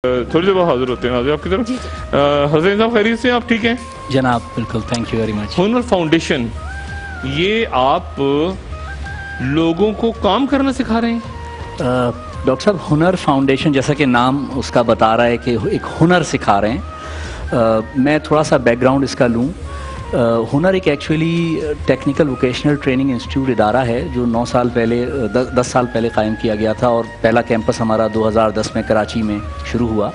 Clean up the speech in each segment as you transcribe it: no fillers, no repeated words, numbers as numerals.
थोड़ी देर बाद हाजिर होते हैं हाजिर आपकी तरफ। हसनैन साहब खैरियत से, आप ठीक हैं जनाब? बिल्कुल, थैंक यू वेरी मच। हुनर फाउंडेशन, ये आप लोगों को काम करना सिखा रहे हैं? डॉक्टर साहब, हुनर फाउंडेशन जैसा कि नाम उसका बता रहा है कि एक हुनर सिखा रहे हैं। मैं थोड़ा सा बैकग्राउंड इसका लूँ। हुनर एक actually technical vocational training institute इदारा है जो 9 साल पहले 10 साल पहले कायम किया गया था और पहला कैंपस हमारा 2010 में कराची में शुरू हुआ।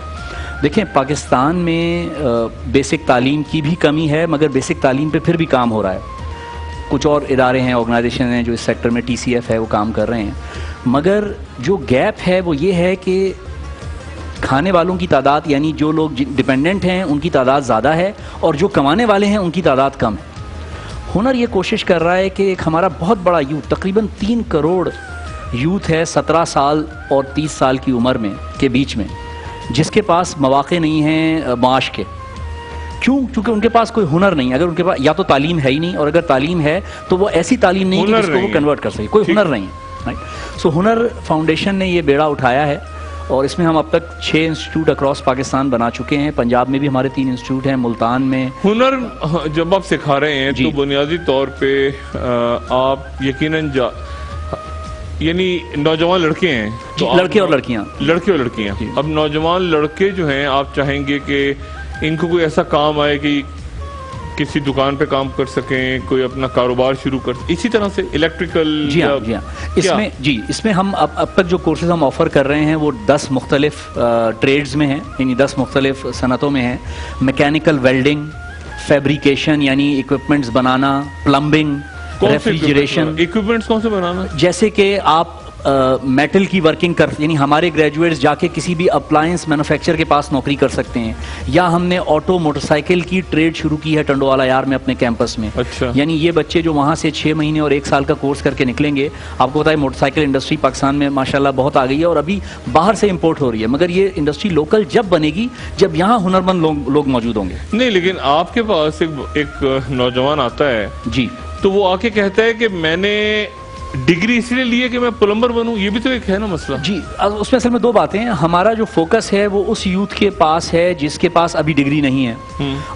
देखें, पाकिस्तान में बेसिक तालीम की भी कमी है, मगर बेसिक तालीम पे फिर भी काम हो रहा है। कुछ और इदारे हैं, ऑर्गेनाइजेशन हैं जो इस सेक्टर में, TCF है, वो काम कर रहे हैं। मगर जो गैप है वो ये है कि खाने वालों की तादाद, यानी जो लोग डिपेंडेंट हैं उनकी तादाद ज़्यादा है और जो कमाने वाले हैं उनकी तादाद कम है। हुनर ये कोशिश कर रहा है कि एक हमारा बहुत बड़ा यूथ, तकरीबन 3 करोड़ यूथ है 17 साल और 30 साल की उम्र में के बीच में, जिसके पास मौक़े नहीं हैं माश के। क्यों? क्योंकि उनके पास कोई हुनर नहीं है। अगर उनके पास या तो तालीम है ही नहीं, और अगर तालीम है तो वो ऐसी तालीम नहीं है कि जिसको वो कन्वर्ट कर सके। कोई हुनर नहीं है, राइट। सो हुनर फाउंडेशन ने ये बेड़ा उठाया है और इसमें हम अब तक 6 इंस्टीट्यूट अक्रॉस पाकिस्तान बना चुके हैं। पंजाब में भी हमारे 3 इंस्टीट्यूट हैं, मुल्तान में। हुनर जब आप सिखा रहे हैं तो बुनियादी तौर पे आप यकीनन यानी नौजवान लड़के हैं तो लड़के और लड़कियां। अब नौजवान लड़के जो हैं, आप चाहेंगे कि इनको कोई ऐसा काम आए कि किसी दुकान पे काम कर सकें, कोई अपना कारोबार शुरू कर, इसी तरह से इलेक्ट्रिकल। जी हाँ। इसमें हम अब तक जो कोर्सेज हम ऑफर कर रहे हैं वो 10 मुख्तलिफ ट्रेड्स में हैं, यानी 10 मुख्तलिफ सनतों में हैं। मैकेनिकल वेल्डिंग, फैब्रिकेशन यानी इक्विपमेंट्स बनाना, प्लम्बिंग, रेफ्रिजरेशन। इक्विपमेंट्स कौन से बनाना? जैसे कि आप मेटल की वर्किंग कर, यानी हमारे ग्रेजुएट्स जाके किसी भी अप्लायंस मैन्युफैक्चर के पास नौकरी कर सकते हैं। या हमने ऑटो मोटरसाइकिल की ट्रेड शुरू की है टंडोवाला यार में अपने कैंपस में। अच्छा। यानी ये बच्चे जो वहाँ से 6 महीने और 1 साल का कोर्स करके निकलेंगे, आपको पता है मोटरसाइकिल इंडस्ट्री पाकिस्तान में माशाल्लाह बहुत आ गई है और अभी बाहर से इम्पोर्ट हो रही है, मगर ये इंडस्ट्री लोकल जब बनेगी जब यहाँ हुनरमंद लोग मौजूद होंगे। नहीं, लेकिन आपके पास एक नौजवान आता है जी, तो वो आके कहता है कि मैंने डिग्री इसलिए ली है कि मैं प्लम्बर बनूं, ये भी तो एक है ना मसला। जी, उसमें असल में 2 बातें हैं। हमारा जो फोकस है वो उस यूथ के पास है जिसके पास अभी डिग्री नहीं है,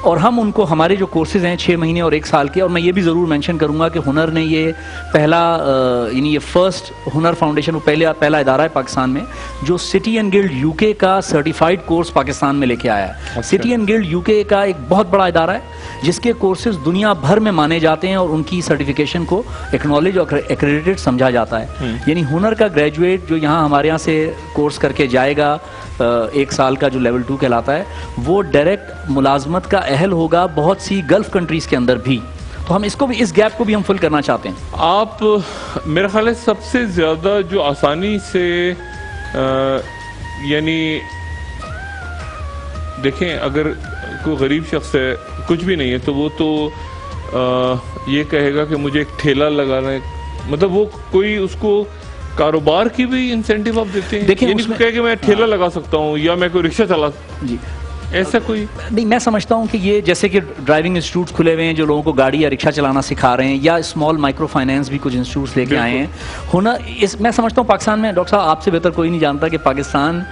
और हम उनको, हमारे जो कोर्सेज हैं 6 महीने और 1 साल के, और मैं ये भी ज़रूर मेंशन करूंगा कि हुनर ने ये पहला, यानी ये फर्स्ट हुनर फाउंडेशन, वो पहला इदारा है पाकिस्तान में जो सिटी एंड गिल्ड यूके का सर्टिफाइड कोर्स पाकिस्तान में लेके आया है। अच्छा। सिटी एंड गिल्ड यूके का एक बहुत बड़ा इदारा है जिसके कोर्सेज दुनिया भर में माने जाते हैं और उनकी सर्टिफिकेशन को एक्नॉलेज और एक्रेडिटेड समझा जाता है। यानी हुनर का ग्रेजुएट जो यहाँ हमारे यहाँ से कोर्स करके जाएगा 1 साल का, जो लेवल 2 कहलाता है, वो डायरेक्ट मुलाजमत का अहल होगा बहुत सी गल्फ कंट्रीज के अंदर भी। तो हम इसको भी, इस गैप को भी हम फुल करना चाहते हैं। आप, मेरा ख्याल है सबसे ज्यादा जो आसानी से, यानी देखें, अगर कोई गरीब शख्स है, कुछ भी नहीं है, तो वो तो ये कहेगा कि मुझे एक ठेला लगाना है, मतलब वो कोई उसको कारोबार की भी इंसेंटिव आप देते हैं? देखिए, ये कहे कि मैं ठेला लगा सकता हूँ या मैं कोई रिक्शा चला। जी, ऐसा कोई नहीं। मैं समझता हूँ कि ये जैसे कि ड्राइविंग इंस्टीट्यूट खुले हुए हैं जो लोगों को गाड़ी या रिक्शा चलाना सिखा रहे हैं, या स्मॉल माइक्रो फाइनेंस भी कुछ इंस्टीट्यूट्स लेके आए हैं। हुनर, मैं समझता हूँ पाकिस्तान में, डॉक्टर साहब आपसे बेहतर कोई नहीं जानता कि पाकिस्तान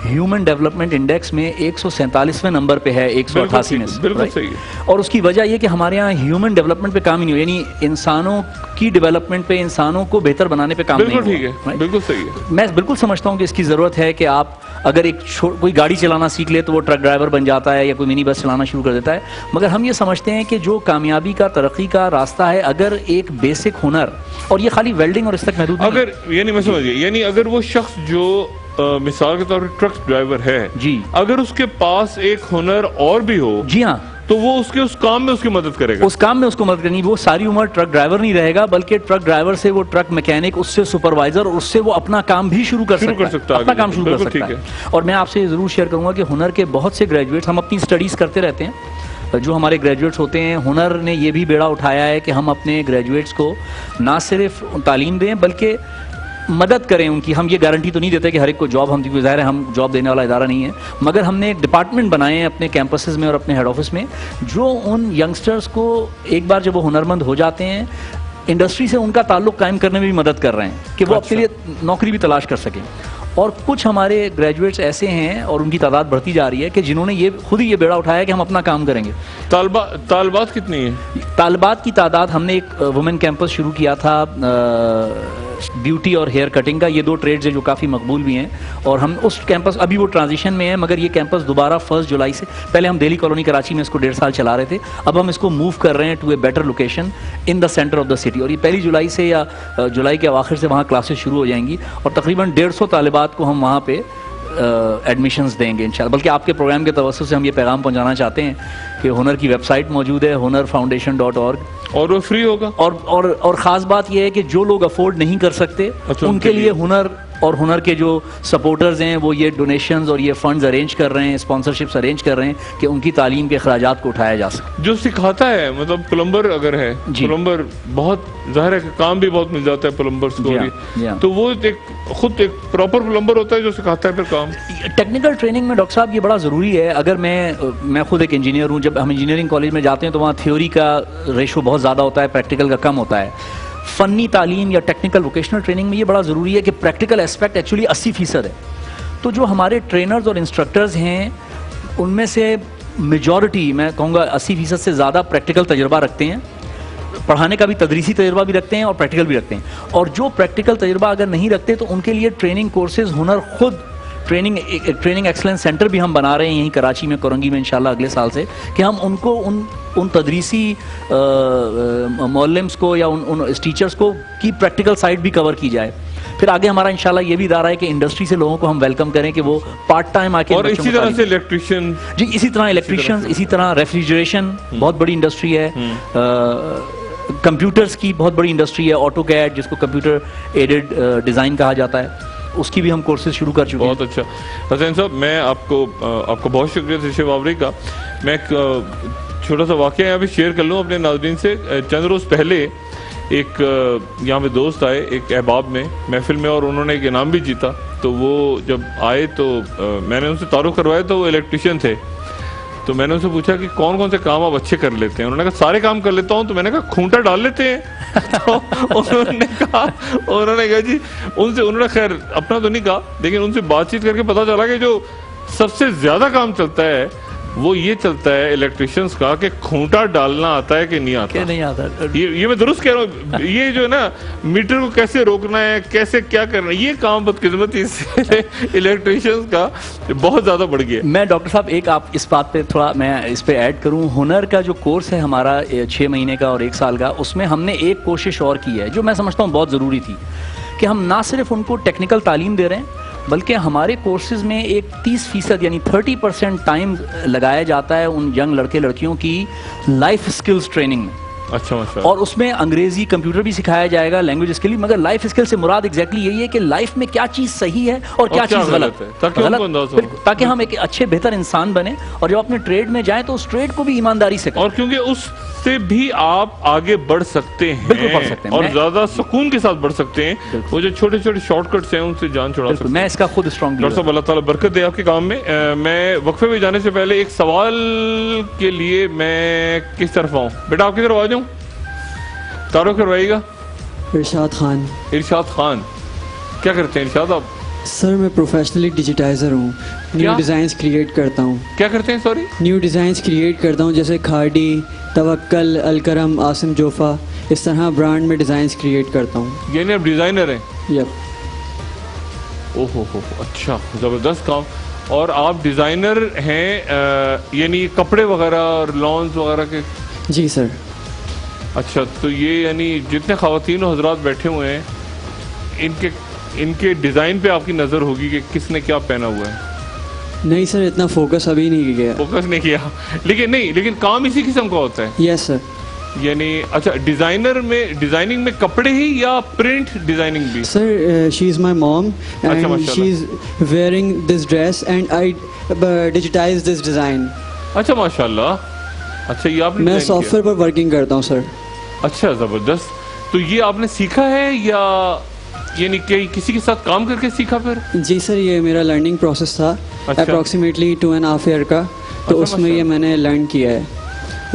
ह्यूमन डेवलपमेंट इंडेक्स में 147वें नंबर पे है 188 में। बिल्कुल सही है। और उसकी वजह ये कि हमारे यहाँ ह्यूमन डेवलपमेंट पे काम ही नहीं हो, यानी इंसानों की डेवलपमेंट पे, इंसानों को बेहतर बनाने पे काम नहीं हो। ठीक है, बिल्कुल सही है। मैं बिल्कुल समझता हूँ कि इसकी ज़रूरत है कि आप अगर कोई गाड़ी चलाना सीख ले तो वो ट्रक ड्राइवर बन जाता है या कोई मिनी बस चलाना शुरू कर देता है, मगर हम ये समझते हैं कि जो कामयाबी का, तरक्की का रास्ता है, अगर एक बेसिक हुनर, और ये खाली वेल्डिंग और इस तक महदूद नहीं, अगर, यानी मैं समझ गया, यानी अगर वो शख्स जो मिसाल के तौर पर ट्रक ड्राइवर है जी, अगर उसके पास एक हुनर और भी हो, जी हाँ, तो वो उसके उस काम में उसकी मदद करेगा। उस काम में उसको मदद करनी, वो सारी उम्र ट्रक ड्राइवर नहीं रहेगा, बल्कि ट्रक ड्राइवर से वो ट्रक मैकेनिक, उससे सुपरवाइजर, और उससे वो अपना काम भी शुरू कर सकता है, अपना काम शुरू कर सकता है। और मैं आपसे जरूर शेयर करूंगा कि हुनर के बहुत से ग्रेजुएट्स, हम अपनी स्टडीज करते रहते हैं, जो हमारे ग्रेजुएट्स होते हैं, हुनर ने ये भी बेड़ा उठाया है कि हम अपने ग्रेजुएट्स को ना सिर्फ तालीम दें बल्कि मदद करें उनकी। हम ये गारंटी तो नहीं देते कि हर एक को जॉब, हम ज़ाहिर है हम जॉब देने वाला इदारा नहीं है, मगर हमने एक डिपार्टमेंट बनाए हैं अपने कैंपसेस में और अपने हेड ऑफिस में, जो उन यंगस्टर्स को एक बार जब वो हुनरमंद हो जाते हैं, इंडस्ट्री से उनका ताल्लुक कायम करने में भी मदद कर रहे हैं कि वो अपने लिए नौकरी भी तलाश कर सकें। और कुछ हमारे ग्रेजुएट्स ऐसे हैं और उनकी तादाद बढ़ती जा रही है कि जिन्होंने ये खुद ही ये बेड़ा उठाया कि हम अपना काम करेंगे। तालबात कितनी है? तालबात की तादाद, हमने एक वुमेन कैंपस शुरू किया था ब्यूटी और हेयर कटिंग का, ये 2 ट्रेड्स हैं जो काफ़ी मकबूल भी हैं, और हम उस कैंपस, अभी वो ट्रांजिशन में है, मगर ये कैंपस दोबारा 1 जुलाई से, पहले हम दिल्ली कॉलोनी कराची में इसको 1.5 साल चला रहे थे, अब हम इसको मूव कर रहे हैं to a better location in the centre of the city, और ये 1 जुलाई से या जुलाई के आखिर से वहाँ क्लासेस शुरू हो जाएंगी और तकरीबन 150 तालिबात को हम वहाँ पे एडमिशन्स देंगे इंशाल्लाह। बल्कि आपके प्रोग्राम के तवज्जुह से हम ये पैगाम पहुंचाना चाहते हैं कि हुनर की वेबसाइट मौजूद है hunarfoundation.org, और वो फ्री होगा। और ख़ास बात यह है कि जो लोग अफोर्ड नहीं कर सकते उनके लिए हुनर और हुनर के जो सपोर्टर्स हैं वो ये डोनेशंस और ये फंड्स अरेंज कर रहे हैं, स्पॉन्सरशिप्स अरेंज कर रहे हैं कि उनकी तालीम के अखराजात को उठाया जा सके। जो सिखाता है, मतलब प्लम्बर अगर है, प्लम्बर बहुत ज़ाहिर है कि काम भी बहुत मिल जाता है प्लम्बर्स को, तो वो खुद एक प्रॉपर प्लम्बर होता है जो सिखाता है फिर काम। टेक्निकल ट्रेनिंग में डॉक्टर साहब ये बड़ा ज़रूरी है। अगर मैं खुद एक इंजीनियर हूँ, जब हम इंजीनियरिंग कॉलेज में जाते हैं तो वहाँ थ्योरी का रेशो बहुत ज़्यादा होता है, प्रैक्टिकल का कम होता है। फ़नी तालीम या टेक्निकल वोकेशनल ट्रेनिंग में ये बड़ा ज़रूरी है कि प्रैक्टिकल एस्पेक्ट एक्चुअली 80% है। तो जो हमारे ट्रेनर्स और इंस्ट्रक्टर्स हैं उनमें से मेजॉरिटी, मैं कहूँगा 80% से ज़्यादा प्रैक्टिकल तजुर्बा रखते हैं, पढ़ाने का भी तदरीसी तजुर्बा भी रखते हैं और प्रैक्टिकल भी रखते हैं। और जो प्रैक्टिकल तजुर्बा अगर नहीं रखते तो उनके लिए ट्रेनिंग कोर्सेज हुनर खुद ट्रेनिंग एक्सलेंस सेंटर भी हम बना रहे हैं यहीं कराची में, कोरंगी में इंशाल्लाह अगले साल से, कि हम उनको उन तदरीसी मौलम्स को या उन टीचर्स को की प्रैक्टिकल साइड भी कवर की जाए। फिर आगे हमारा इंशाल्लाह ये भी इदारा है कि इंडस्ट्री से लोगों को हम वेलकम करें कि वो पार्ट टाइम आके, और इसी तरह से इलेक्ट्रिशियन, जी इसी तरह इलेक्ट्रिशियन, इसी तरह रेफ्रिजरेशन बहुत बड़ी इंडस्ट्री है, कंप्यूटर्स की बहुत बड़ी इंडस्ट्री है, ऑटोकैड जिसको कंप्यूटर एडेड डिज़ाइन कहा जाता है, उसकी भी हम कोर्सेज शुरू कर चुके हैं। बहुत अच्छा हसैन साहब, मैं आपको बहुत शुक्रिया तशरीफ आवरी का। मैं एक छोटा सा वाक़या यहाँ पे शेयर कर लूँ अपने नाज़रीन से। चंद रोज़ पहले एक यहाँ पे दोस्त आए एक अहबाब में महफिल में, और उन्होंने एक इनाम भी जीता। तो वो जब आए तो मैंने उनसे तारुफ करवाया, तो वो इलेक्ट्रिशियन थे। तो मैंने उनसे पूछा कि कौन कौन से काम आप अच्छे कर लेते हैं। उन्होंने कहा सारे काम कर लेता हूँ। तो मैंने कहा खूंटा डाल लेते हैं? तो उन्होंने कहा जी, उन्होंने खैर अपना तो नहीं कहा, लेकिन उनसे बातचीत करके पता चला कि जो सबसे ज्यादा काम चलता है वो ये चलता है इलेक्ट्रिशियंस का कि खूंटा डालना आता है कि नहीं आता। नहीं आता। ये मैं दुरुस्त कह रहा हूँ। ये जो है ना, मीटर को कैसे रोकना है, कैसे क्या करना है, ये काम बदकिस्मती से इलेक्ट्रिशियंस का बहुत ज्यादा बढ़ गया। मैं डॉक्टर साहब एक आप इस बात पे थोड़ा मैं इस पे ऐड करूँ, हुनर का जो कोर्स है हमारा 6 महीने का और 1 साल का, उसमें हमने एक कोशिश और की है जो मैं समझता हूँ बहुत ज़रूरी थी, कि हम ना सिर्फ उनको टेक्निकल तालीम दे रहे हैं, बल्कि हमारे कोर्सेज में एक 30% यानी 30% टाइम लगाया जाता है उन यंग लड़के लड़कियों की लाइफ स्किल्स ट्रेनिंग में। अच्छा, और उसमें अंग्रेजी कंप्यूटर भी सिखाया जाएगा, लैंग्वेज स्किल, मगर लाइफ स्किल से मुराद एग्जैक्टली यही है कि लाइफ में क्या चीज़ सही है और क्या चीज़ गलत है, ताकि हम एक अच्छे बेहतर इंसान बने और जब अपने ट्रेड में जाएं तो उस ट्रेड को भी ईमानदारी से करें। और क्योंकि उससे भी आप आगे बढ़ सकते हैं, बिल्कुल बढ़ सकते हैं, और ज्यादा सुकून के साथ बढ़ सकते हैं। वो जो छोटे छोटे शॉर्टकट्स हैं उनसे जान छुड़ा सकते हैं। मैं इसका खुद स्ट्रॉन्ग डॉक्टर साहब अल्लाह ताला बरकत दे आपके काम में। मैं वक्फे में जाने से पहले एक सवाल के लिए मैं किस तरफ आऊँ? बेटा आपकी तरफ आ जाऊँ? तारुफ करवाइएगा। इरशाद खान। इरशाद खान, क्या करते हैं इरशाद आप? सर मैं प्रोफेशनली डिजिटाइज़र हूँ, न्यू डिज़ाइंस क्रिएट करता हूँ। क्या करते हैं? सॉरी, न्यू डिज़ाइंस क्रिएट करता हूँ, जैसे खाड़ी, तवक्कल, अलकरम, आसिम जोफ़ा, इस तरह ब्रांड में डिज़ाइंस क्रिएट करता हूँ। यानी आप डिज़ाइनर हैं? यप। ओहो हो, अच्छा, ज़बरदस्त काम। और आप डिज़ाइनर हैं यानी कपड़े वगैरह और लॉन्स वगैरह के? जी सर। अच्छा, तो ये यानी जितने ख़वातीन और हज़रात बैठे हुए हैं इनके डिज़ाइन पे आपकी नज़र होगी कि किसने क्या पहना हुआ है? नहीं सर, इतना फोकस अभी नहीं किया। फोकस नहीं किया, लेकिन काम इसी किस्म का होता है। Yes sir. यानी अच्छा, डिजाइनिंग में कपड़े ही या प्रिंट डिजाइनिंग भी? Sir she is my mom and she is wearing this dress and I digitise this design. अच्छा, माशाल्लाह। अच्छा, ये आपने? मैं सॉफ्टवेयर पर वर्किंग करता हूँ सर। अच्छा, ज़बरदस्त। तो ये आपने सीखा है या यानी किसी के साथ काम करके सीखा फिर? जी सर, ये मेरा लर्निंग प्रोसेस था। अच्छा। अप्रॉक्सीमेटली 2.5 ईयर का। तो उसमें ये मैंने लर्न किया है।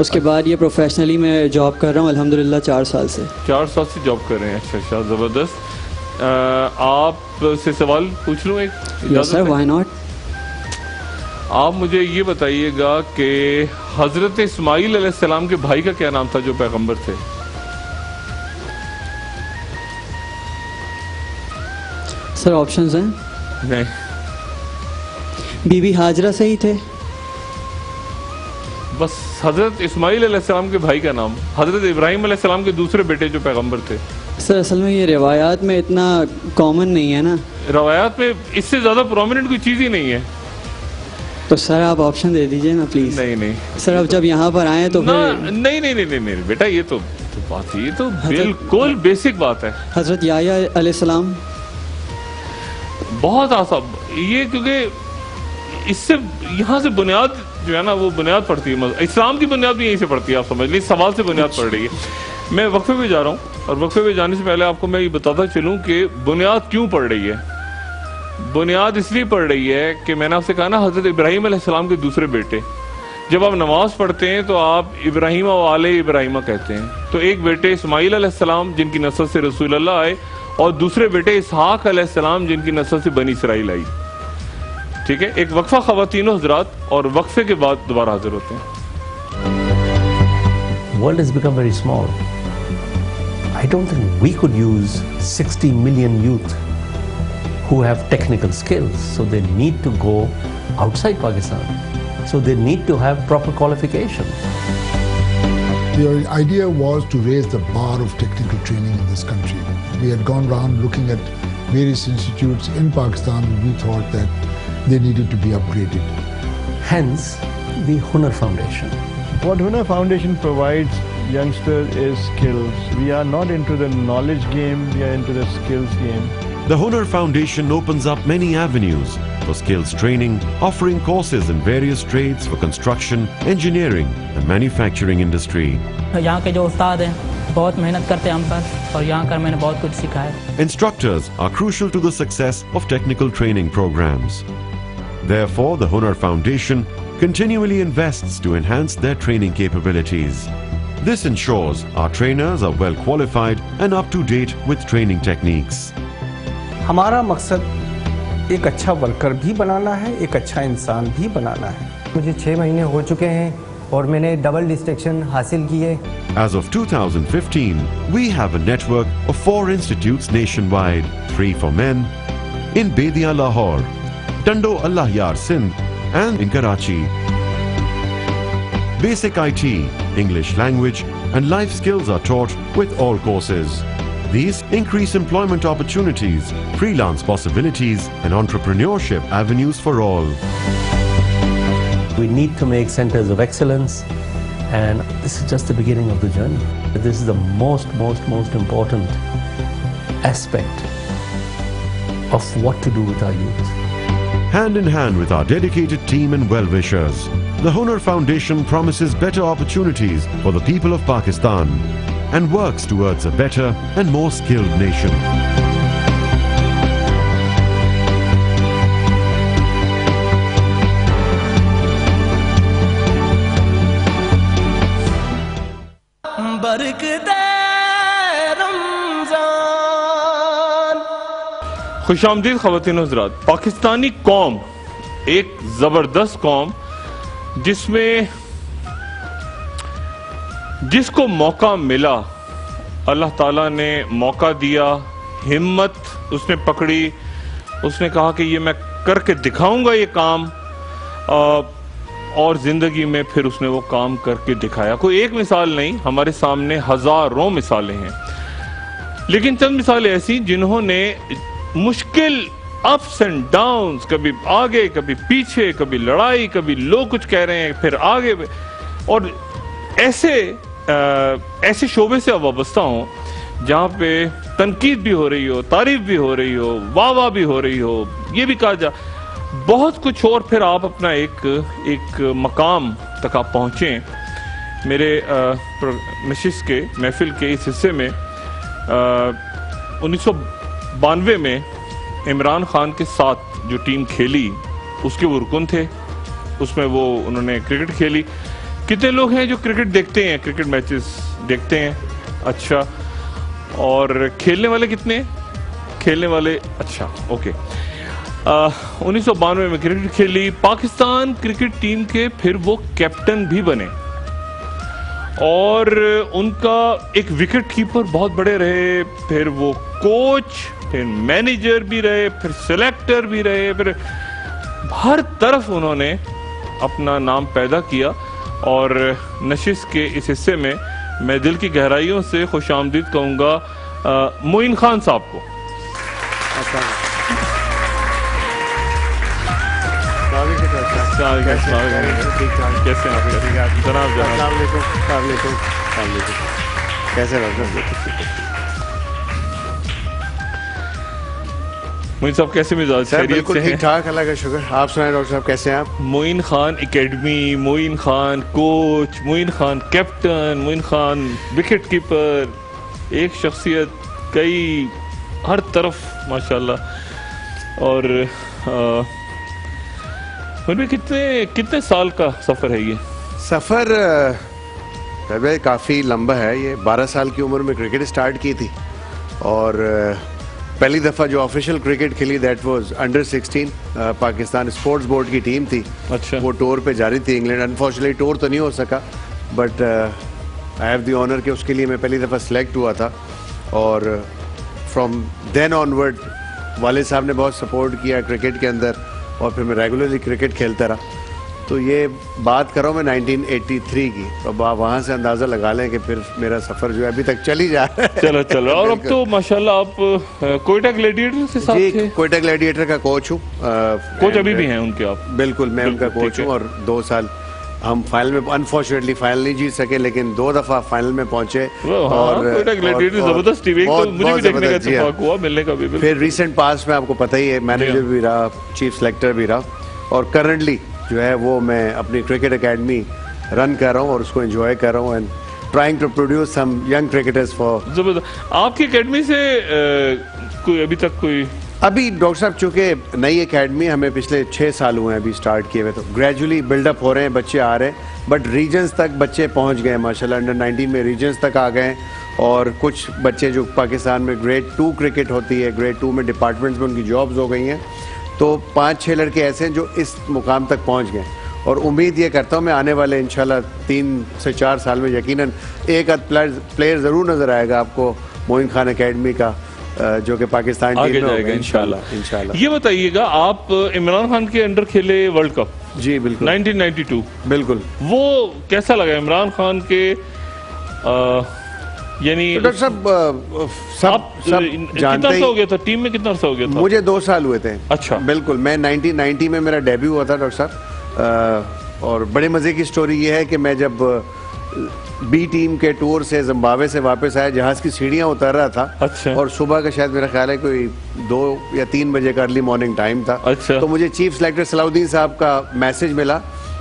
उसके बाद ये प्रोफेशनली मैं जॉब कर रहा हूँ अल्हम्दुलिल्लाह 4 साल से। 4 साल से जॉब कर रहे हैं? अच्छा, ज़बरदस्त। आप से सवाल पूछ लूँ एक? Yes sir, why not. आप मुझे ये बताइएगा कि हजरत इस्माइल अलैहिस्सलाम के भाई का क्या नाम था जो पैगंबर थे? सर ऑप्शंस हैं? नहीं। बीबी हाजरा से ही थे। बस हजरत इस्माइल अलैहिस्सलाम के भाई का नाम, हजरत इब्राहिम अलैहिस्सलाम के दूसरे बेटे जो पैगंबर थे। सर असल में ये रिवायात में इतना कॉमन नहीं है ना। रवायात में इससे ज्यादा प्रोमिनेंट कोई चीज ही नहीं है। तो सर आप ऑप्शन दे दीजिए ना प्लीज। नहीं सर अब जब यहाँ पर आए तो फिर नहीं बेटा, ये तो बात है, ये तो बिल्कुल बेसिक बात है। हजरत याह्या अलैहिस्सलाम। बहुत आसान ये, क्योंकि इससे यहाँ से बुनियाद जो है ना वो बुनियाद पड़ती है, इस्लाम की बुनियाद भी यहीं से पड़ती है। आप समझ लीजिए, सवाल से बुनियाद पड़ रही है। मैं वक्फे पे जा रहा हूँ और वक्फे पे जाने से पहले आपको मैं ये बताता चलूँ कि बुनियाद क्यों पड़ रही है। बुनियाद इसलिए पड़ रही है कि मैंने आपसे कहा ना, हजरत इब्राहिम अलैहिस्सलाम के दूसरे बेटे। जब आप नमाज पढ़ते हैं तो आप इब्राहिम और आले इब्राहिमा कहते हैं। तो एक बेटे इस्माइल अलैहिस्सलाम जिनकी नस्ल से रसूल अल्लाह आए, और दूसरे बेटे इसहाक अलैहिस्सलाम जिनकी नस्ल से बनी इसराइल आई। ठीक है, एक वक्फा ख़वातीनो हज़रात, और वक्फे के बाद दोबारा हाजिर होते हैं। World has become very small. I don't think we could use 60 million youth who have technical skills, so they need to go outside Pakistan. So they need to have proper qualifications. The idea was to raise the bar of technical training in this country. We had gone around looking at various institutes in Pakistan, and we thought that they needed to be upgraded. Hence, the Hunar Foundation. What Hunar Foundation provides youngsters is skills. We are not into the knowledge game, we are into the skills game. The Hunar Foundation opens up many avenues for skills training, offering courses in various trades for construction, engineering and manufacturing industry. यहाँ के जो उस्ताद हैं बहुत मेहनत करते हैं हम पर, और यहाँ कर मैंने बहुत कुछ सीखा है। Instructors are crucial to the success of technical training programs. Therefore, the Hunar Foundation continually invests to enhance their training capabilities. This ensures our trainers are well qualified and up to date with training techniques. हमारा मकसद एक अच्छा worker भी बनाना है, एक अच्छा इंसान भी बनाना है। मुझे 6 महीने हो चुके हैं और मैंने डबल डिस्टिंक्शन हासिल की है। As of 2015, we have a network of 4 institutes nationwide, 3 for men in Bedia, Lahore, Tando Allah Yar Sindh and in Karachi. Basic IT, English language and life skills are taught with all courses. These increase employment opportunities, freelance possibilities and entrepreneurship avenues for all. We need to make centers of excellence, and this is just the beginning of the journey. This is the most important aspect of what to do with our youth. Hand in hand with our dedicated team and well-wishers, the Hunar Foundation promises better opportunities for the people of Pakistan and works towards a better and more skilled nation. खुशामदीद ख़वातीन हज़रात। पाकिस्तानी कौम एक ज़बरदस्त कौम, जिसमें जिसको मौका मिला अल्लाह ताला ने मौका दिया, हिम्मत उसने पकड़ी, उसने कहा कि ये मैं करके दिखाऊंगा ये काम, और ज़िंदगी में फिर उसने वो काम करके दिखाया। कोई एक मिसाल नहीं, हमारे सामने हज़ारों मिसालें हैं, लेकिन चंद मिसालें ऐसी जिन्होंने मुश्किल अप्स एंड डाउन्स, कभी आगे कभी पीछे, कभी लड़ाई, कभी लोग कुछ कह रहे हैं फिर आगे, और ऐसे शोबे से वाबस्ता हो जहाँ पे तनकीद भी हो रही हो, तारीफ भी हो रही हो, वाह वाह भी हो रही हो, ये भी कहा जा बहुत कुछ, और फिर आप अपना एक मकाम तक आप पहुँचें। मेरे नशिस्त के महफिल के इस हिस्से में 1992 में इमरान खान के साथ जो टीम खेली उसके वो रुकन थे, उसमें वो उन्होंने क्रिकेट खेली। कितने लोग हैं जो क्रिकेट देखते हैं, क्रिकेट मैचेस देखते हैं? अच्छा, और खेलने वाले कितने हैं? खेलने वाले, अच्छा ओके, 1992 में क्रिकेट खेली, पाकिस्तान क्रिकेट टीम के फिर वो कैप्टन भी बने और उनका एक विकेट कीपर बहुत बड़े रहे, फिर वो कोच, फिर मैनेजर भी रहे, फिर सिलेक्टर भी रहे, फिर हर तरफ उन्होंने अपना नाम पैदा किया। और नशिस्त के इस हिस्से में मैं दिल की गहराइयों से खुशामदीद कहूँगा मोइन खान साहब को। कैसे मोइन साहब कैसे मिजाज? सर बिल्कुल ठीक ठाक, अल्लाह का शुक्र। आप सुनाए डॉक्टर साहब, कैसे हैं आप? Moin Khan academy, Moin Khan coach, Moin Khan captain, Moin Khan wicket keeper, एक शख्सियत, कई हर तरफ माशाल्लाह। और उनमें कितने साल का सफ़र है ये? सफ़र काफ़ी लंबा है ये। 12 साल की उम्र में क्रिकेट स्टार्ट की थी और पहली दफ़ा जो ऑफिशियल क्रिकेट खेली that was under 16, Pakistan sports board की टीम थी। अच्छा। वो टूर पे जा रही थी इंग्लैंड, अनफॉर्चुनेटली टूर तो नहीं हो सका, but I have the honour कि उसके लिए मैं पहली दफ़ा सिलेक्ट हुआ था। और फ्रॉम देन ऑनवर्ड वाले साहब ने बहुत सपोर्ट किया क्रिकेट के अंदर और फिर मैं रेगुलरली क्रिकेट खेलता रहा। तो ये बात कर रहा हूँ मैं 1983 की, तो अब आप वहाँ से अंदाज़ा लगा लें कि फिर मेरा सफ़र जो है अभी तक चल ही जा रहा है। चलो और अब तो माशाल्लाह आप कोयटा ग्लैडिएटर के साथ थे? कोयटा ग्लैडिएटर का कोच हूँ। कोच अभी भी हैं उनके आप? बिल्कुल, मैं उनका कोच हूँ और 2 साल हम फाइनल में, अनफॉर्चुनेटली फाइनल नहीं जीत सके, लेकिन 2 दफ़ा फाइनल में पहुंचे। और कोयटा ग्लैडिएटर जबरदस्त टीम, एक तो मुझे भी देखने का इत्तेफाक हुआ, मिलने का भी। फिर रिसेंट पास्ट में आपको पता ही है, मैनेजर भी रहा, चीफ सेलेक्टर भी रहा और करंटली जो है वो मैं अपनी क्रिकेट एकेडमी रन कर रहा हूँ और उसको एंजॉय कर रहा हूँ and trying to produce some young cricketers for. जबरदस्त। आपकी एकेडमी से कोई अभी तक कोई? अभी डॉक्टर साहब चूँकि नई एकेडमी हमें पिछले 6 साल हुए हैं अभी स्टार्ट किए हुए, तो ग्रेजुअली बिल्डअप हो रहे हैं, बच्चे आ रहे हैं, बट रीजन्स तक बच्चे पहुँच गए माशाल्लाह। अंडर 19 में रीजन्स तक आ गए और कुछ बच्चे जो पाकिस्तान में ग्रेड 2 क्रिकेट होती है, ग्रेड 2 में डिपार्टमेंट्स में उनकी जॉब्स हो गई हैं। तो 5-6 लड़के ऐसे हैं जो इस मुकाम तक पहुंच गए और उम्मीद ये करता हूं मैं आने वाले इंशाल्लाह 3 से 4 साल में यकीनन एक आध प्लेयर ज़रूर नज़र आएगा आपको मोइन खान एकेडमी का, जो कि पाकिस्तान टीम में होगा इंशाल्लाह। ये बताइएगा, आप इमरान खान के अंडर खेले वर्ल्ड कप? जी बिल्कुल, 1992। बिल्कुल। वो कैसा लगा इमरान खान के? यानी तो डॉक्टर साहब सब कितना अर्सा हो गया था टीम में? कितना अर्सा हो गया था? मुझे 2 साल हुए थे। अच्छा। बिल्कुल, मैं 1990 में मेरा डेब्यू हुआ था डॉक्टर साहब। और बड़े मज़े की स्टोरी ये है कि मैं जब बी टीम के टूर से जिम्बाब्वे से वापस आया, जहाज़ की सीढ़ियाँ उतर रहा था। अच्छा। और सुबह का शायद मेरा ख्याल है कोई 2 या 3 बजे का अर्ली मॉर्निंग टाइम था। अच्छा। तो मुझे चीफ सेलेक्टर सलाउद्दीन साहब का मैसेज मिला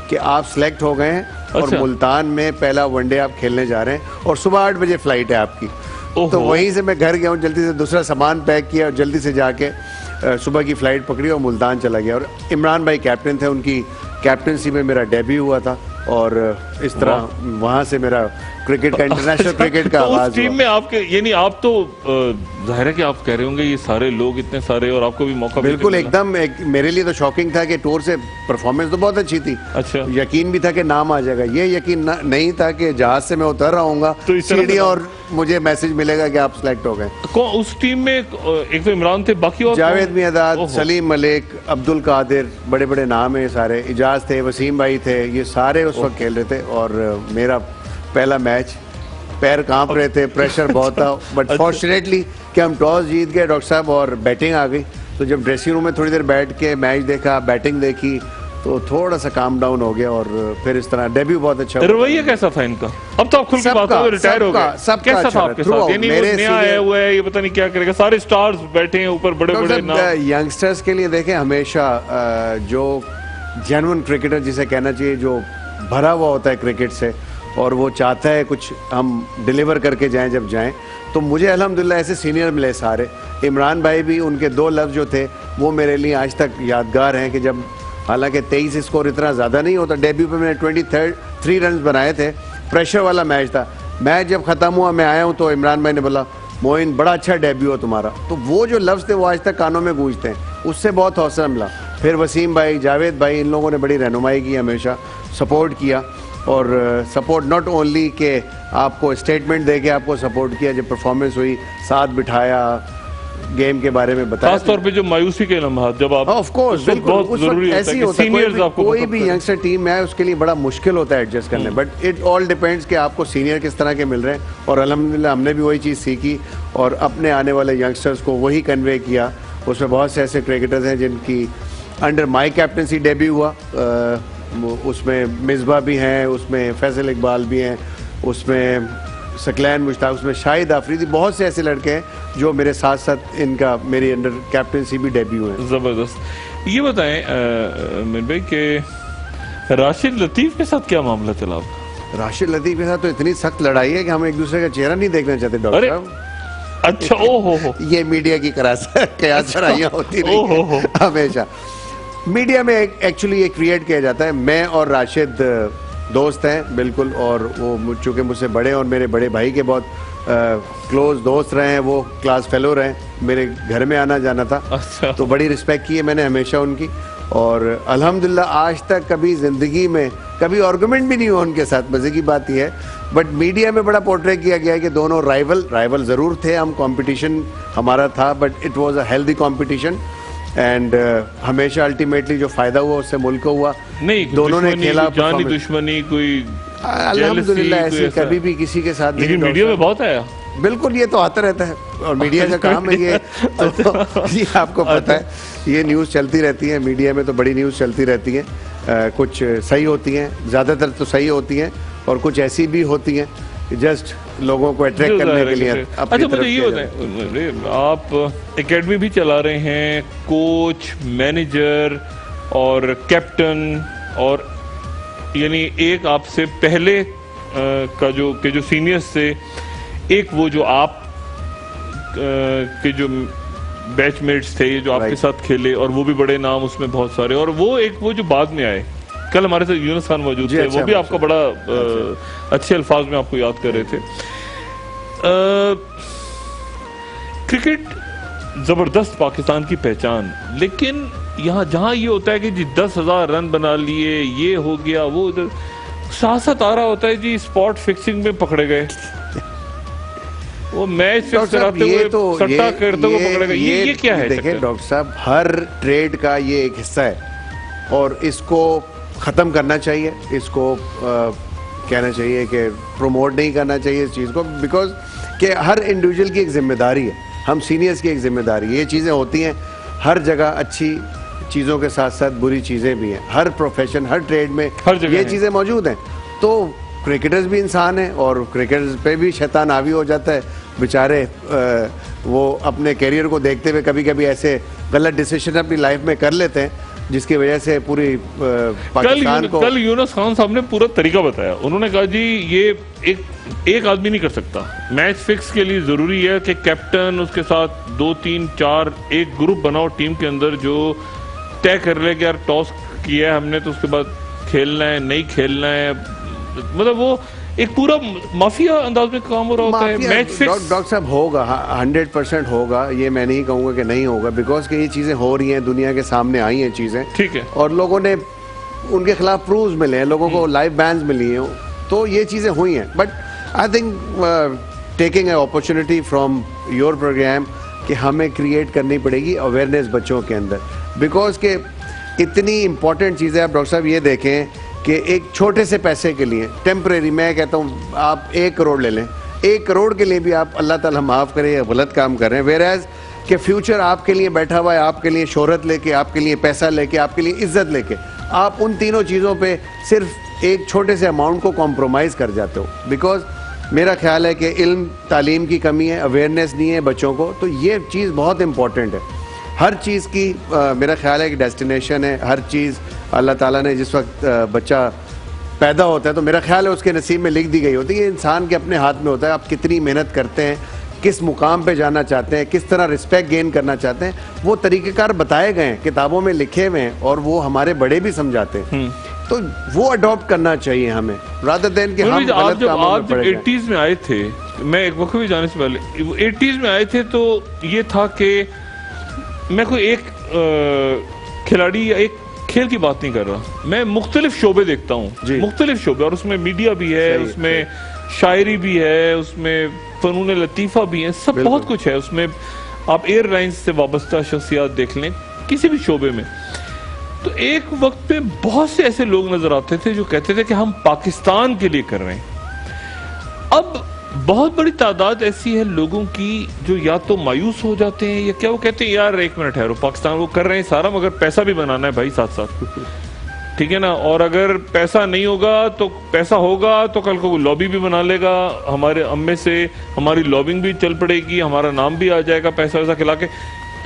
कि आप सिलेक्ट हो गए हैं। अच्छा। और मुल्तान में पहला वनडे आप खेलने जा रहे हैं और सुबह 8 बजे फ्लाइट है आपकी। तो वहीं से मैं घर गया हूँ, जल्दी से दूसरा सामान पैक किया और जल्दी से जाके सुबह की फ़्लाइट पकड़ी और मुल्तान चला गया। और इमरान भाई कैप्टन थे, उनकी कैप्टनसी में मेरा डेब्यू हुआ था और इस तरह वहाँ से मेरा क्रिकेट का, इंटरनेशनल क्रिकेट का आगाज हुआ। टीम में आपके, यानी आप तो जाहिर है कि आप कह रहे होंगे ये सारे लोग इतने सारे और आपको भी मौका? बिल्कुल, एकदम मेरे लिए तो शॉकिंग था कि टूर से परफॉर्मेंस तो बहुत अच्छी थी। अच्छा। यकीन भी था कि नाम आ जाएगा, ये यकीन नहीं था कि जहाज से मैं उतर रहा हूँगा तो सीढ़ी और मुझे मैसेज मिलेगा कि आप सिलेक्ट हो गए। उस टीम में एक तो इमरान थे, बाकी और जावेद मियादाद, सलीम मलिक, अब्दुल कादिर, बड़े बड़े नाम है सारे, इजाज थे, वसीम भाई थे, ये सारे उस वक्त खेल रहे थे। और मेरा पहला मैच, पैर कांप रहे थे, प्रेशर बहुत था, बट फॉर्चुनेटली कि हम टॉस जीत गए डॉक्टर साहब और बैटिंग आ गई। तो जब ड्रेसिंग रूम में थोड़ी देर बैठ के मैच देखा, बैटिंग देखी, तो थोड़ा सा काम डाउन हो गया और फिर इस तरह डेब्यू बहुत अच्छा। रवैया कैसा था इनका? अब तो आप खुल के बात करो, रिटायर हो गए, सब कैसा था आपके साथ? यानी वो नया आया हुआ है, ये पता नहीं क्या करेगा, सारे स्टार्स बैठे हैं ऊपर, बड़े बड़े नाम। यंगस्टर्स के लिए देखें, हमेशा जो जेन्युइन क्रिकेटर जिसे कहना चाहिए, जो भरा हुआ होता है क्रिकेट से और वो चाहता है कुछ हम डिलीवर करके जाएं जब जाएं, तो मुझे अल्हम्दुलिल्लाह ऐसे सीनियर मिले सारे। इमरान भाई भी, उनके 2 लफ्ज़ जो थे वो मेरे लिए आज तक यादगार हैं कि जब, हालांकि 23 स्कोर इतना ज़्यादा नहीं होता, डेब्यू पे मैंने 23 रन बनाए थे, प्रेशर वाला मैच था। मैच जब ख़त्म हुआ, मैं आया हूँ तो इमरान भाई ने बोला मोइन बड़ा अच्छा डेब्यू हो तुम्हारा, तो वो जो लफ्ज़ थे वो आज तक कानों में गूंजते हैं, उससे बहुत हौसला मिला। फिर वसीम भाई, जावेद भाई, इन लोगों ने बड़ी रहनुमाई की, हमेशा सपोर्ट किया। और सपोर्ट नॉट ओनली के आपको स्टेटमेंट दे के आपको सपोर्ट किया, जब परफॉर्मेंस हुई साथ बिठाया, गेम के बारे में बताया। खास तौर पे जो मायूसी के लम्हात जब आप ऑफ कोर्स बहुत जरूरी होता है कि सीनियर्स आपको कोई भी यंगस्टर टीम है उसके लिए बड़ा मुश्किल होता है एडजस्ट करने, बट इट ऑल डिपेंड्स कि आपको सीनियर किस तरह के मिल रहे हैं। और अल्हम्दुलिल्लाह हमने भी वही चीज़ सीखी और अपने आने वाले यंगस्टर्स को वही कन्वे किया। उसमें बहुत से ऐसे क्रिकेटर्स हैं जिनकी अंडर माई कैप्टनसी डेब्यू हुआ, उसमें मिसबा भी हैं, उसमें फैसल इकबाल भी हैं, उसमें सकलैन मुश्ताक, उसमें शाहिद आफरीदी, बहुत से ऐसे लड़के हैं जो मेरे साथ साथ इनका मेरी अंडर कैप्टनसी भी डेब्यू है। ज़बरदस्त। ये बताएं मीर भाई कि राशिद लतीफ़ के साथ क्या मामला चला आपका? राशिद लतीफ़ के साथ तो इतनी सख्त लड़ाई है कि हम एक दूसरे का चेहरा नहीं देखना चाहते डॉक्टर साहब। अच्छा, ओहो, ये मीडिया की कयासराइयाँ होती रही हमेशा। मीडिया में एक्चुअली ये क्रिएट किया जाता है। मैं और राशिद दोस्त हैं बिल्कुल, और वो चूँकि मुझसे बड़े और मेरे बड़े भाई के बहुत क्लोज दोस्त रहे हैं, वो क्लास फेलो रहे, मेरे घर में आना जाना था। अच्छा। तो बड़ी रिस्पेक्ट की है मैंने हमेशा उनकी, और अल्हम्दुलिल्लाह आज तक कभी ज़िंदगी में कभी आर्गुमेंट भी नहीं हुआ उनके साथ। मज़े की बात यह है, बट मीडिया में बड़ा पोर्ट्रे किया गया है कि दोनों राइवल ज़रूर थे, हम कंपटीशन हमारा था, but it was a healthy competition and हमेशा अल्टीमेटली जो फ़ायदा हुआ उससे मुल्क को हुआ। नहीं, दोनों ने खेला, जानी दुश्मनी कोई अल्हम्दुलिल्लाह ऐसे कभी भी किसी के साथ, लेकिन मीडिया में बहुत आया। बिल्कुल, ये तो आता रहता है और मीडिया का काम है ये, तो ये आपको पता है, ये न्यूज़ चलती रहती है मीडिया में, तो बड़ी न्यूज़ चलती रहती है। कुछ सही होती हैं, ज़्यादातर तो सही होती हैं, और कुछ ऐसी भी होती हैं जस्ट लोगों को अट्रैक्ट करने के लिए। अच्छा, मुझे ये बताएं, आप एकेडमी भी चला रहे हैं, कोच, मैनेजर और कैप्टन, और यानी एक आपसे पहले का जो सीनियर्स थे, एक वो जो आप के जो बैचमेट्स थे जो आपके साथ खेले, और वो भी बड़े नाम उसमें बहुत सारे, और वो एक वो जो बाद में आए, कल हमारे साथ यूनुस खान मौजूद थे, वो भी आपका बड़ा अच्छे अल्फाज में आपको याद कर रहे थे। क्रिकेट जबरदस्त पाकिस्तान की पहचान, लेकिन यहाँ जहाँ ये होता है कि जी 10,000 रन बना लिए, ये हो गया, वो उधर साथ साथ आ रहा होता है जी स्पॉट फिक्सिंग में पकड़े गए, वो मैच फिक्स कराते हुए सट्टा करते हुए पकड़े गए, ये क्या है? देखिए डॉक्टर साहब, हर ट्रेड का ये एक हिस्सा है और इसको ख़त्म करना चाहिए, इसको कहना चाहिए कि प्रमोट नहीं करना चाहिए इस चीज़ को, बिकॉज कि हर इंडिविजुअल की एक जिम्मेदारी है, हम सीनियर्स की एक जिम्मेदारी है। ये चीज़ें होती हैं हर जगह, अच्छी चीज़ों के साथ साथ बुरी चीज़ें भी हैं, हर प्रोफेशन, हर ट्रेड में ये चीज़ें मौजूद हैं। तो क्रिकेटर्स भी इंसान हैं और क्रिकेटर्स पे भी शैतान हावी हो जाता है, बेचारे वो अपने कैरियर को देखते हुए कभी कभी ऐसे गलत डिसीजन अपनी लाइफ में कर लेते हैं जिसकी वजह से पूरी पाकिस्तान को। कल यूनुस खान साहब ने पूरा तरीका बताया, उन्होंने कहा जी ये एक आदमी नहीं कर सकता, मैच फिक्स के लिए ज़रूरी है कि कैप्टन, उसके साथ 2 3 4 एक ग्रुप बनाओ टीम के अंदर जो तय कर ले कि यार टॉस किया है हमने तो उसके बाद खेलना है नहीं खेलना है, मतलब वो एक पूरा माफिया अंदाज में काम हो रहा होता है। मैच फिक्स डॉक्टर साहब होगा, 100% होगा, ये मैं नहीं कहूँगा कि नहीं होगा, बिकॉज कि ये चीज़ें हो रही हैं, दुनिया के सामने आई हैं चीज़ें, ठीक है, और लोगों ने उनके खिलाफ प्रूव्स मिले हैं, लोगों को लाइव बैन्स मिली हैं, तो ये चीज़ें हुई हैं। But I think taking a opportunity from your programme कि हमें क्रिएट करनी पड़ेगी अवेयरनेस बच्चों के अंदर, बिकॉज के इतनी इंपॉर्टेंट चीज़ें। आप डॉक्टर साहब ये देखें कि एक छोटे से पैसे के लिए टेम्परेरी, मैं कहता हूँ आप 1 करोड़ ले लें, 1 करोड़ के लिए भी आप अल्लाह ताला माफ़ करे या गलत काम कर रहे हैं, वेर एज कि फ्यूचर आपके लिए बैठा हुआ है, आपके लिए शोहरत लेके, आपके लिए पैसा लेके, आपके लिए इज्जत लेके, आप उन तीनों चीज़ों पे सिर्फ एक छोटे से अमाउंट को कॉम्प्रोमाइज़ कर जाते हो। बिकॉज मेरा ख्याल है कि इल्म तालीम की कमी है, अवेयरनेस नहीं है बच्चों को, तो ये चीज़ बहुत इंपॉर्टेंट है। हर चीज़ की मेरा ख्याल है कि डेस्टिनेशन है, हर चीज़ अल्लाह ताला ने जिस वक्त बच्चा पैदा होता है तो मेरा ख्याल है उसके नसीब में लिख दी गई होती है, इंसान के अपने हाथ में होता है। आप कितनी मेहनत करते हैं, किस मुकाम पे जाना चाहते हैं, किस तरह रिस्पेक्ट गेन करना चाहते हैं, वो तरीक़ेकार बताए गए हैं, किताबों में लिखे हुए हैं, और वो हमारे बड़े भी समझाते हैं, तो वो अडॉप्ट करना चाहिए हमें, रादर देन कि हम गलत कामों में पड़ जाएं। 80s में आए थे मैं एक वक्त भी जाने से पहले 80s में आए थे, तो ये था कि मैं कोई एक खिलाड़ी या एक खेल की बात नहीं कर रहा, मैं मुख्तलिफ शोबे देखता हूँ, मुख्तलिफ शोबे, और उसमें मीडिया भी है, उसमें शायरी भी है, उसमें फनून लतीफ़ा भी है, सब बहुत कुछ है उसमें। आप एयरलाइंस से वाबस्ता शख्सियात देख लें किसी भी शोबे में, तो एक वक्त पे बहुत से ऐसे लोग नजर आते थे जो कहते थे कि हम पाकिस्तान के लिए कर रहे हैं। अब बहुत बड़ी तादाद ऐसी है लोगों की जो या तो मायूस हो जाते हैं या क्या वो कहते हैं यार एक मिनट ठहरो, पाकिस्तान वो कर रहे हैं सारा, मगर पैसा भी बनाना है भाई साथ साथ, ठीक है ना, और अगर पैसा नहीं होगा तो पैसा होगा तो कल को लॉबी भी बना लेगा, हमारे अम्मे से हमारी लॉबिंग भी चल पड़ेगी, हमारा नाम भी आ जाएगा पैसा वैसा खिला के।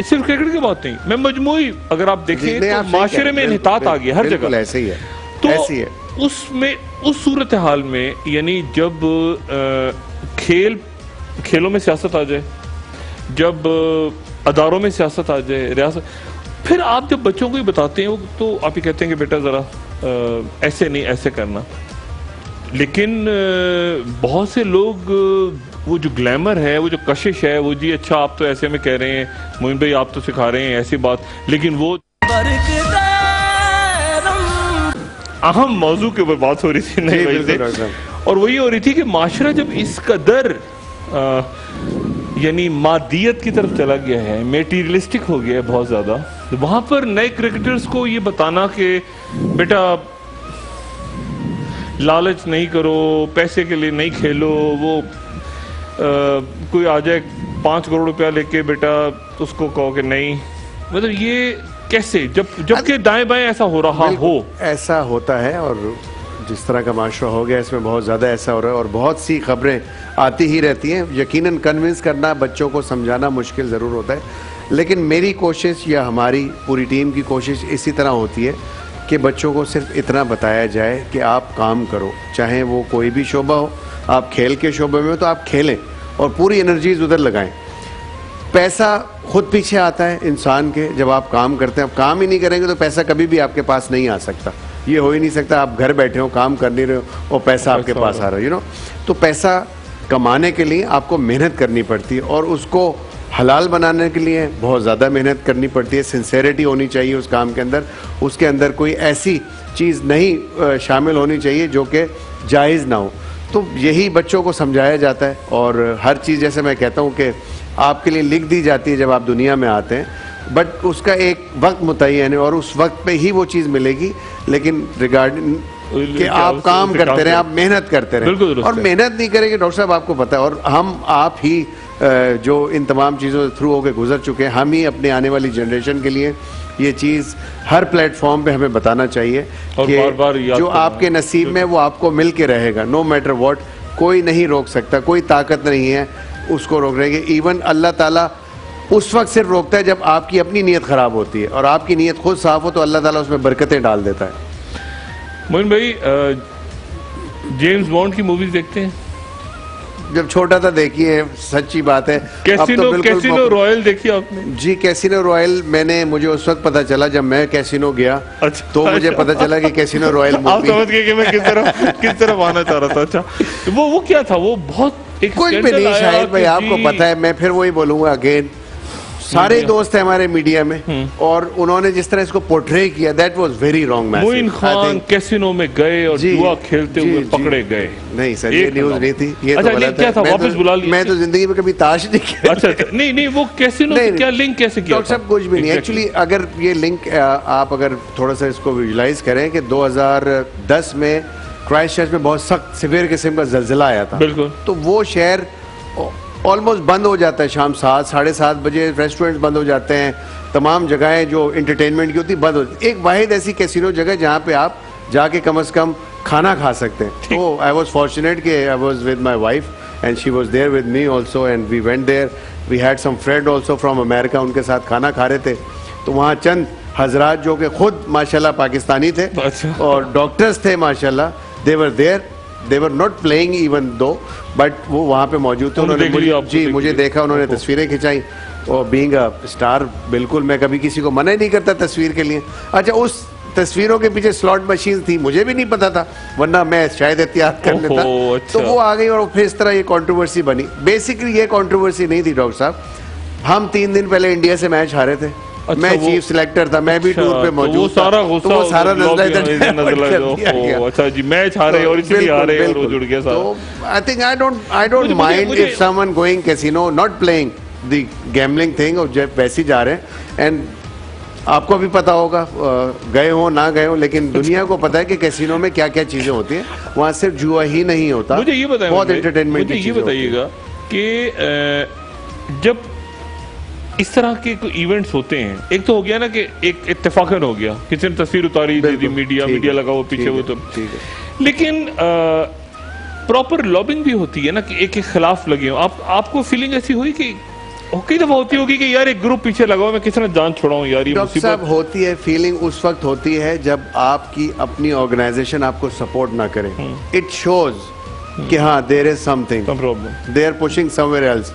सिर्फ क्रिकेट की बात नहीं, मैं मजमूई अगर आप देखें तो माशरे में इन्हितात आ गया हर जगह, ऐसे ही है, तो ऐसे ही है। उसमें उस सूरत हाल में यानी जब खेलों में सियासत आ जाए, जब अदारों में सियासत आ जाए, रियासत, फिर आप जब बच्चों को ही बताते हैं तो आप ही कहते हैं कि बेटा जरा ऐसे नहीं ऐसे करना, लेकिन बहुत से लोग वो जो ग्लैमर है, वो जो कशिश है, वो जी अच्छा आप तो ऐसे में कह रहे हैं, मोइन भाई आप तो सिखा रहे हैं ऐसी बात, लेकिन वो अहम मौजू के ऊपर बात हो रही थी नहीं भाई से, और वही हो रही थी कि माशरा जब इस कदर यानी मादियत की तरफ चला गया है, मेटीरियलिस्टिक हो गया है बहुत ज्यादा, तो वहां पर नए क्रिकेटर्स को ये बताना कि बेटा लालच नहीं करो, पैसे के लिए नहीं खेलो, वो कोई आ जाए 5 करोड़ रुपया लेके बेटा उसको कहो कि नहीं, मतलब ये कैसे, जबकि दाएं बाएं ऐसा हो रहा हो, ऐसा होता है, और जिस तरह का माशरा हो गया इसमें बहुत ज़्यादा ऐसा हो रहा है, और बहुत सी खबरें आती ही रहती हैं। यकीनन कन्विंस करना, बच्चों को समझाना मुश्किल ज़रूर होता है, लेकिन मेरी कोशिश या हमारी पूरी टीम की कोशिश इसी तरह होती है कि बच्चों को सिर्फ इतना बताया जाए कि आप काम करो, चाहे वो कोई भी शोबा हो, आप खेल के शोबे में हो तो आप खेलें और पूरी एनर्जीज उधर लगाएं। पैसा खुद पीछे आता है इंसान के जब आप काम करते हैं, आप काम ही नहीं करेंगे तो पैसा कभी भी आपके पास नहीं आ सकता, ये हो ही नहीं सकता। आप घर बैठे हो, काम कर नहीं रहे हो और पैसा आपके पास आ रहा है, यू नो। तो पैसा कमाने के लिए आपको मेहनत करनी पड़ती है, और उसको हलाल बनाने के लिए बहुत ज़्यादा मेहनत करनी पड़ती है, सिंसेरिटी होनी चाहिए उस काम के अंदर, उसके अंदर कोई ऐसी चीज़ नहीं शामिल होनी चाहिए जो कि जायज़ ना हो। तो यही बच्चों को समझाया जाता है, और हर चीज़ जैसे मैं कहता हूँ कि आपके लिए लिख दी जाती है जब आप दुनिया में आते हैं, बट उसका एक वक्त मुतय्यन है और उस वक्त पे ही वो चीज़ मिलेगी, लेकिन रिगार्डिंग कि आप काम करते रहें, आप मेहनत करते रहें, और मेहनत नहीं करेंगे डॉक्टर साहब आपको पता है, और हम आप ही जो इन तमाम चीज़ों से थ्रू होकर गुजर चुके हैं, हम ही अपने आने वाली जनरेशन के लिए ये चीज़ हर प्लेटफॉर्म पे हमें बताना चाहिए और कि बार बार जो आपके नसीब में वो आपको मिल के रहेगा, नो मैटर व्हाट, कोई नहीं रोक सकता, कोई ताकत नहीं है उसको रोक रहे। इवन अल्लाह ताला उस वक्त सिर्फ रोकता है जब आपकी अपनी नीयत ख़राब होती है, और आपकी नीयत खुद साफ हो तो अल्लाह ताला उसमें बरकतें डाल देता है। मोइन भाई जेम्स बॉन्ड की मूवीज देखते हैं? जब छोटा था देखिए, सच्ची बात है। कैसीनो रॉयल देखी आपने? जी, कैसीनो रॉयल मैंने, मुझे उस वक्त पता चला जब मैं कैसीनो गया, तो मुझे पता चला कि कैसीनो रॉयल आप समझ गए कि मैं किस तरफ आना चाह रहा था। अच्छा, वो क्या था? वो बहुत कुछ भी नहीं शायद भाई, आपको पता है, मैं फिर वही बोलूंगा अगेन, सारे दोस्त हैं हमारे मीडिया में, और उन्होंने जिस तरह इसको पोर्ट्रे किया, that was very wrong message. Moin Khan casino में गए और जुआ खेलते हुए पकड़े गए। नहीं सर, ये न्यूज़ नहीं थी, ये अच्छा, तो गलत क्या है। था? वापस बुला लिया। मैं तो जिंदगी में कभी ताश नहीं खेला। अच्छा, नहीं, वो कैसीनो से क्या लिंक कैसे किया? डॉक्टर साहब कुछ भी नहीं, एक्चुअली अगर ये लिंक आप अगर थोड़ा सा इसको विजुलाइज करें कि 2010 में क्राइस्ट चर्च में बहुत सख्त सिवियर किस्म का जल्जिला आया था, बिल्कुल, तो वो शहर ऑलमोस्ट बंद हो जाता है, शाम 7 साढ़े 7 बजे रेस्टोरेंट्स बंद हो जाते हैं, तमाम जगहें जो इंटरटेनमेंट की होती बंद हो जाती। एक वाहिद ऐसी कैसीनो जगह जहाँ पे आप जाके कम से कम खाना खा सकते हैं। तो आई वॉज फॉर्चुनेट कि I was with my wife and she was there with me also, and we went there, we had some friend also from America, उनके साथ खाना खा रहे थे। तो वहाँ चंद हजरात जो कि खुद माशाल्लाह पाकिस्तानी थे और डॉक्टर्स थे माशाल्लाह, they were there, they were not playing even though, but वो वहाँ पे मौजूद थे। उन्होंने मुझे देखा, उन्होंने तस्वीरें खिंचाई, और बीइंग अ स्टार बिल्कुल मैं कभी किसी को मना ही नहीं करता तस्वीर के लिए। अच्छा, उस तस्वीरों के पीछे स्लॉट मशीन थी, मुझे भी नहीं पता था, वरना मैं शायद एहतियात कर लेता। अच्छा। तो वो आ गई और फिर इस तरह ये कंट्रोवर्सी बनी। बेसिकली ये कंट्रोवर्सी नहीं थी डॉक्टर साहब, हम 3 दिन पहले इंडिया से मैच हारे थे। अच्छा, मैं चीफ सिलेक्टर था, मैं भी टूर पे मौजूद था, तो वो सारा नजर। अच्छा जी, मैच हारे और इसलिए हारे और वो जुड़ गया। तो I think I don't mind if someone going casino not playing the gambling thing, और जब वैसे जा रहे हैं। एंड आपको भी पता होगा, गए हो ना गए हो, लेकिन दुनिया को पता है कि कैसीनो में क्या क्या चीजें होती हैं। वहां सिर्फ जुआ ही नहीं होता, मुझे ये बताइए, बहुत एंटरटेनमेंट की चीजें बताइएगा कि जब इस तरह के कोई इवेंट्स होते हैं, एक तो हो गया ना कि एक इत्तेफाकन हो गया, किसी ने तस्वीर उतारी, मीडिया लगा वो पीछे, वो तो ठीक है। लेकिन प्रॉपर लॉबिंग भी होती है ना कि एक खिलाफ लगे हो। आपको फीलिंग ऐसी हुई कि कई दफा होती होगी कि यार एक ग्रुप पीछे लगा हुआ, मैं किसी ने जान छोड़ाऊं यार, ये डॉक्टर साहब होती है फीलिंग, उस वक्त होती है जब आपकी अपनी ऑर्गेनाइजेशन आपको सपोर्ट ना करे। इट शोज कि हाँ there is something problem, they are pushing somewhere else,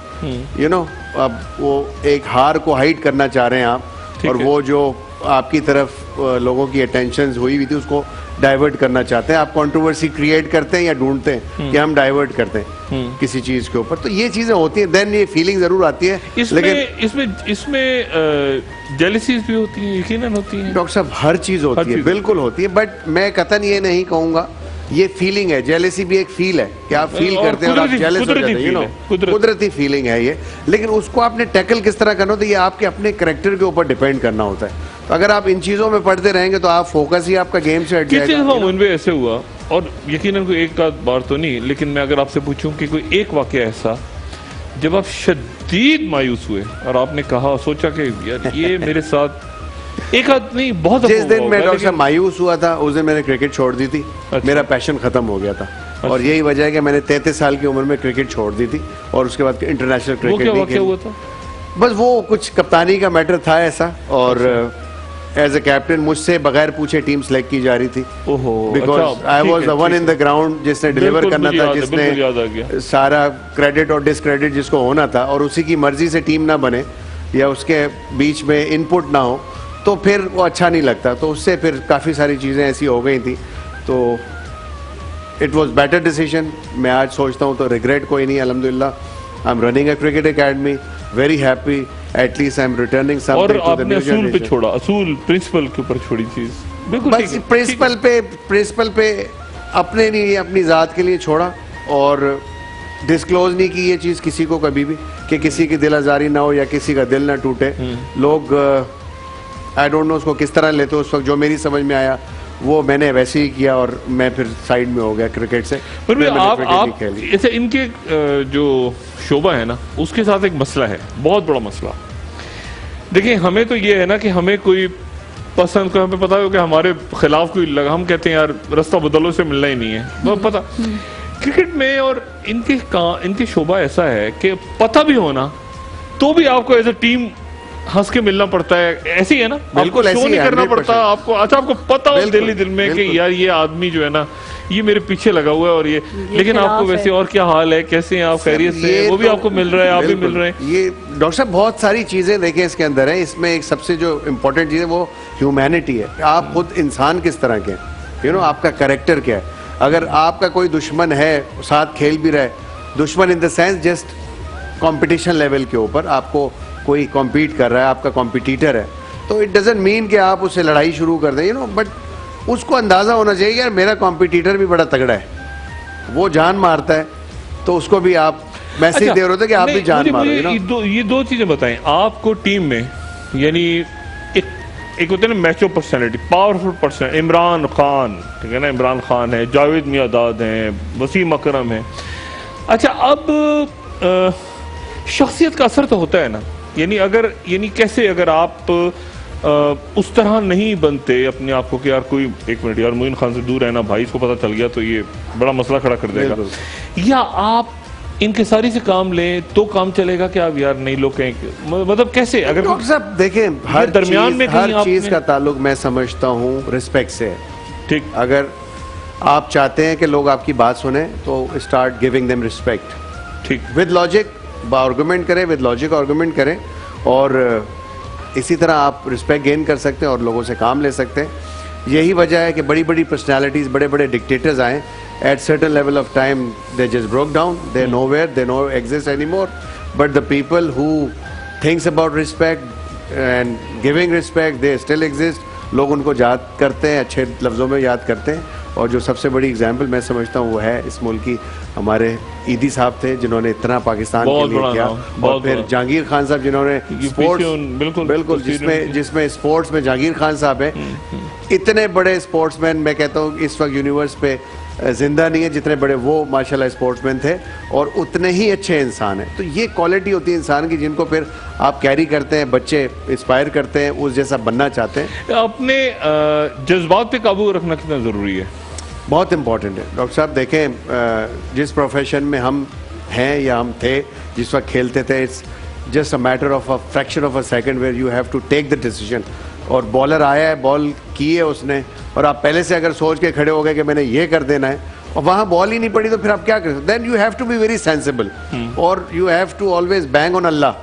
you know. अब वो एक हार को हाइड करना चाह रहे हैं आप, और वो जो आपकी तरफ लोगों की अटेंशन हुई हुई थी उसको डाइवर्ट करना चाहते हैं। आप कंट्रोवर्सी क्रिएट करते हैं या ढूंढते हैं कि हम डाइवर्ट करते हैं किसी चीज के ऊपर, तो ये चीजें होती हैं, देन ये फीलिंग जरूर आती है। इसमें जेलसीज भी होती है, यकीनन होती है डॉक्टर साहब, हर चीज होती है, बिल्कुल होती है। बट मैं कतन ये नहीं कहूंगा, ये फीलिंग है, जेलेसी भी एक फील है कि आप फील करते हैं और आप जेलस हो जाते हैं, यू नो, कुदरती फीलिंग है ये। लेकिन उसको आपने टैकल किस तरह करना होता है, ये आपके अपने कैरेक्टर के ऊपर डिपेंड करना होता है। तो अगर आप इन चीजों में पढ़ते रहेंगे तो आप फोकस ही आपका गेम से हट जाएगा। मुझे ऐसे हुआ, और यकीनन कोई एक आध बार तो नहीं, लेकिन मैं अगर आपसे पूछूं कि कोई एक वाकया ऐसा जब आप शदीद मायूस हुए और आपने कहा, सोचा कि यार ये मेरे साथ एक आध नहीं बहुत, जिस दिन मैं डॉक्टर साहब मायूस हुआ था उस दिन मैंने क्रिकेट छोड़ दी थी। अच्छा। मेरा पैशन खत्म हो गया था। अच्छा। और यही वजह है कि मैंने 33 साल की उम्र में क्रिकेट छोड़ दी थी, और उसके बाद इंटरनेशनल क्रिकेट नहीं खेली। हुआ था? बस वो कुछ कप्तानी का मैटर था ऐसा, और एज ए कैप्टन मुझसे बगैर पूछे टीम सेलेक्ट की जा रही थी। Because I was the one in the ground जिसने डिलीवर करना था, जिसने सारा क्रेडिट और डिसक्रेडिट जिसको होना था, और उसी की मर्जी से टीम ना बने या उसके बीच में इनपुट ना हो तो फिर वो अच्छा नहीं लगता। तो उससे फिर काफ़ी सारी चीज़ें ऐसी हो गई थी, तो इट वॉज बेटर डिसीजन। मैं आज सोचता हूँ तो रिग्रेट कोई नहीं, अल्हम्दुलिल्लाह। I am running a cricket academy, very happy, at least I am returning something to the new generation. असूल पे छोड़ा, असूल प्रिंसिपल के ऊपर छोड़ी चीज़, बिल्कुल बस प्रिंसिपल पे अपने लिए, अपनी ज़ात के लिए छोड़ा, और डिस्क्लोज नहीं की ये चीज़ किसी को कभी भी, कि किसी की दिल आज़ारी ना हो या किसी का दिल ना टूटे। लोग आई डोंट नो उसको किस तरह लेते हो। उस वक्त जो मेरी समझ में आया वो मैंने वैसे ही किया, और मैं फिर साइड में हो गया क्रिकेट से। आप ऐसे इनके जो शोबा है ना, उसके साथ एक मसला है, बहुत बड़ा मसला। देखिए, हमें तो ये है ना कि हमें कोई पसंद को, हमें पता हो कि हमारे खिलाफ कोई लगा, हम कहते हैं यार रास्ता बदलो से मिलना ही नहीं है, बहुत पता। क्रिकेट में और इनके शोबा ऐसा है कि पता भी होना तो भी आपको एज अ टीम हंस के मिलना पड़ता है। ऐसी है ना, आपको शो नहीं करना पड़ता आपको। अच्छा, आपको पता हो दिल में कि यार ये आदमी जो है ना, ये मेरे पीछे लगा हुआ है, और ये लेकिन आपको वैसे, और क्या हाल है, कैसे हैं आप, खैरियत से, वो भी आपको मिल रहा है, आप भी मिल रहे हैं। ये डॉक्टर साहब बहुत सारी चीजें देखें इसके अंदर है। इसमें एक सबसे जो इम्पोर्टेंट चीज है वो ह्यूमैनिटी है। आप खुद इंसान किस तरह के हैं, यू नो, आपका कैरेक्टर क्या है। अगर आपका कोई दुश्मन है, साथ खेल भी रहे, दुश्मन in the sense just competition level के ऊपर आपको कोई कॉम्पीट कर रहा है, आपका कॉम्पिटिटर है, तो इट डजंट मीन कि आप उससे लड़ाई शुरू कर दें, यू नो। बट उसको अंदाज़ा होना चाहिए यार मेरा कॉम्पिटिटर भी बड़ा तगड़ा है, वो जान मारता है, तो उसको भी आप मैसेज दे रहे थे कि आप भी जान मारो, यू नो। ये दो चीज़ें बताएं आपको टीम में, यानी एक होते हैं ना macho personality, powerful person, Imran Khan, ठीक है ना, इमरान खान है, जावेद मियादाद हैं, वसीम अकरम है। अच्छा, अब शख्सियत का असर तो होता है ना, यानी कैसे, अगर आप उस तरह नहीं बनते अपने आप को कि यार कोई एक मिनट यार मोइन खान से दूर रहना भाई, इसको पता चल गया तो ये बड़ा मसला खड़ा कर देगा, या आप इनके सारी से काम लें तो काम चलेगा कि आप यार नहीं लोग कहें, मतलब कैसे? अगर डॉक्टर साहब देखें, हर दरमियान में हर चीज का ताल्लुक मैं समझता हूँ रिस्पेक्ट से है। ठीक, अगर आप चाहते हैं कि लोग आपकी बात सुने तो स्टार्ट गिविंग देम रिस्पेक्ट। ठीक, विद लॉजिक आर्गुमेंट करें, विद लॉजिक आर्गुमेंट करें, और इसी तरह आप रिस्पेक्ट गेन कर सकते हैं और लोगों से काम ले सकते हैं। यही वजह है कि बड़ी बड़ी पर्सनालिटीज़, बड़े बड़े डिक्टेटर्स आए, at certain level of time they just broke down, they're nowhere, they don't exist anymore. But the people who thinks about respect and giving respect, they still exist. लोग उनको याद करते हैं, अच्छे लफ्ज़ों में याद करते हैं। और जो सबसे बड़ी एग्जाम्पल मैं समझता हूँ वो है इस मुल्क की, हमारे ईदी साहब थे जिन्होंने इतना पाकिस्तान के लिए किया, और फिर जहांगीर खान साहब जिन्होंने स्पोर्ट्स, बिल्कुल जिसमें स्पोर्ट्स में जहांगीर खान साहब हैं, इतने बड़े स्पोर्ट्समैन मैं कहता हूँ इस वक्त यूनिवर्स पे जिंदा नहीं है जितने बड़े वो माशाल्लाह स्पोर्ट्समैन थे, और उतने ही अच्छे इंसान हैं। तो ये क्वालिटी होती है इंसान की जिनको फिर आप कैरी करते हैं, बच्चे इंस्पायर करते हैं, उस जैसा बनना चाहते हैं। अपने जज्बात पे काबू रखना कितना ज़रूरी है? बहुत इंपॉर्टेंट है डॉक्टर साहब। देखें, जिस प्रोफेशन में हम हैं या हम थे जिस वक्त खेलते थे, it's just a matter of a fraction of a second where you have to take the decision. और बॉलर आया है, बॉल की है उसने, और आप पहले से अगर सोच के खड़े हो गए कि मैंने ये कर देना है, और वहाँ बॉल ही नहीं पड़ी, तो फिर आप क्या करें? Then you have to be very sensible, और you have to always bang on अल्लाह।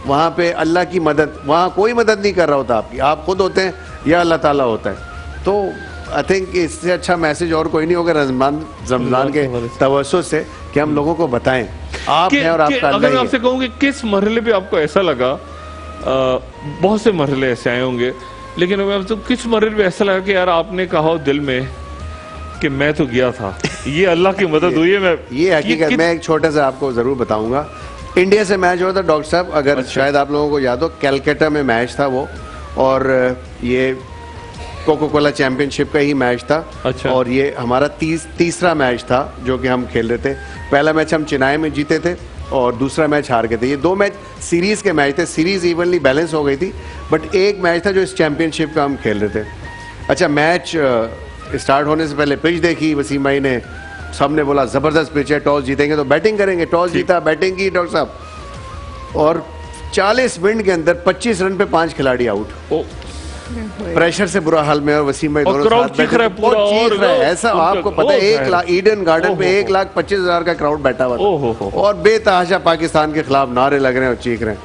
वहाँ पे अल्लाह की मदद, वहाँ कोई मदद नहीं कर रहा होता आपकी, आप खुद होते हैं या अल्लाह ताला होता है। तो आई थिंक इससे अच्छा मैसेज और कोई नहीं होगा रमजान के तवज्जुह से कि हम लोगों को बताएं आप हैं और आपका अल्लाह। अगर मैं आपसे कहूँ कि किस मरहले पे आपको ऐसा लगा, बहुत से मरहले ऐसे आए होंगे, लेकिन तो किस मरहले पे ऐसा लगा कि यार आपने कहा हो दिल में कि मैं तो गया था, ये अल्लाह की मदद हुई है? ये हकीकत मैं एक छोटा सा आपको जरूर बताऊंगा। इंडिया से मैच हुआ था डॉक्टर साहब, अगर शायद आप लोगों को याद हो, कैलकाटा में मैच था वो, और ये कोको कोला चैंपियनशिप का ही मैच था। अच्छा। और ये हमारा तीसरा मैच था जो कि हम खेल रहे थे। पहला मैच हम चेन्नई में जीते थे और दूसरा मैच हार गए थे। ये 2 मैच सीरीज के मैच थे, सीरीज इवनली बैलेंस हो गई थी, बट एक मैच था जो इस चैंपियनशिप का हम खेल रहे थे। अच्छा, मैच स्टार्ट होने से पहले पिच देखी वसीम भाई ने, सबने बोला ज़बरदस्त पिच है, टॉस जीतेंगे तो बैटिंग करेंगे। टॉस जीता, बैटिंग की डॉक्टर साहब, और 40 मिनट के अंदर 25 रन पे 5 खिलाड़ी आउट। प्रेशर से बुरा हाल में, और वसीम भाई दोनों साथ बैठे हैं, पूरा चीख रहा है। ऐसा आपको पता है 1 लाख ईडन गार्डन पे 1,25,000 का क्राउड बैठा हुआ था, और बेतहाशा पाकिस्तान के खिलाफ नारे लग रहे हैं और चीख रहे हैं।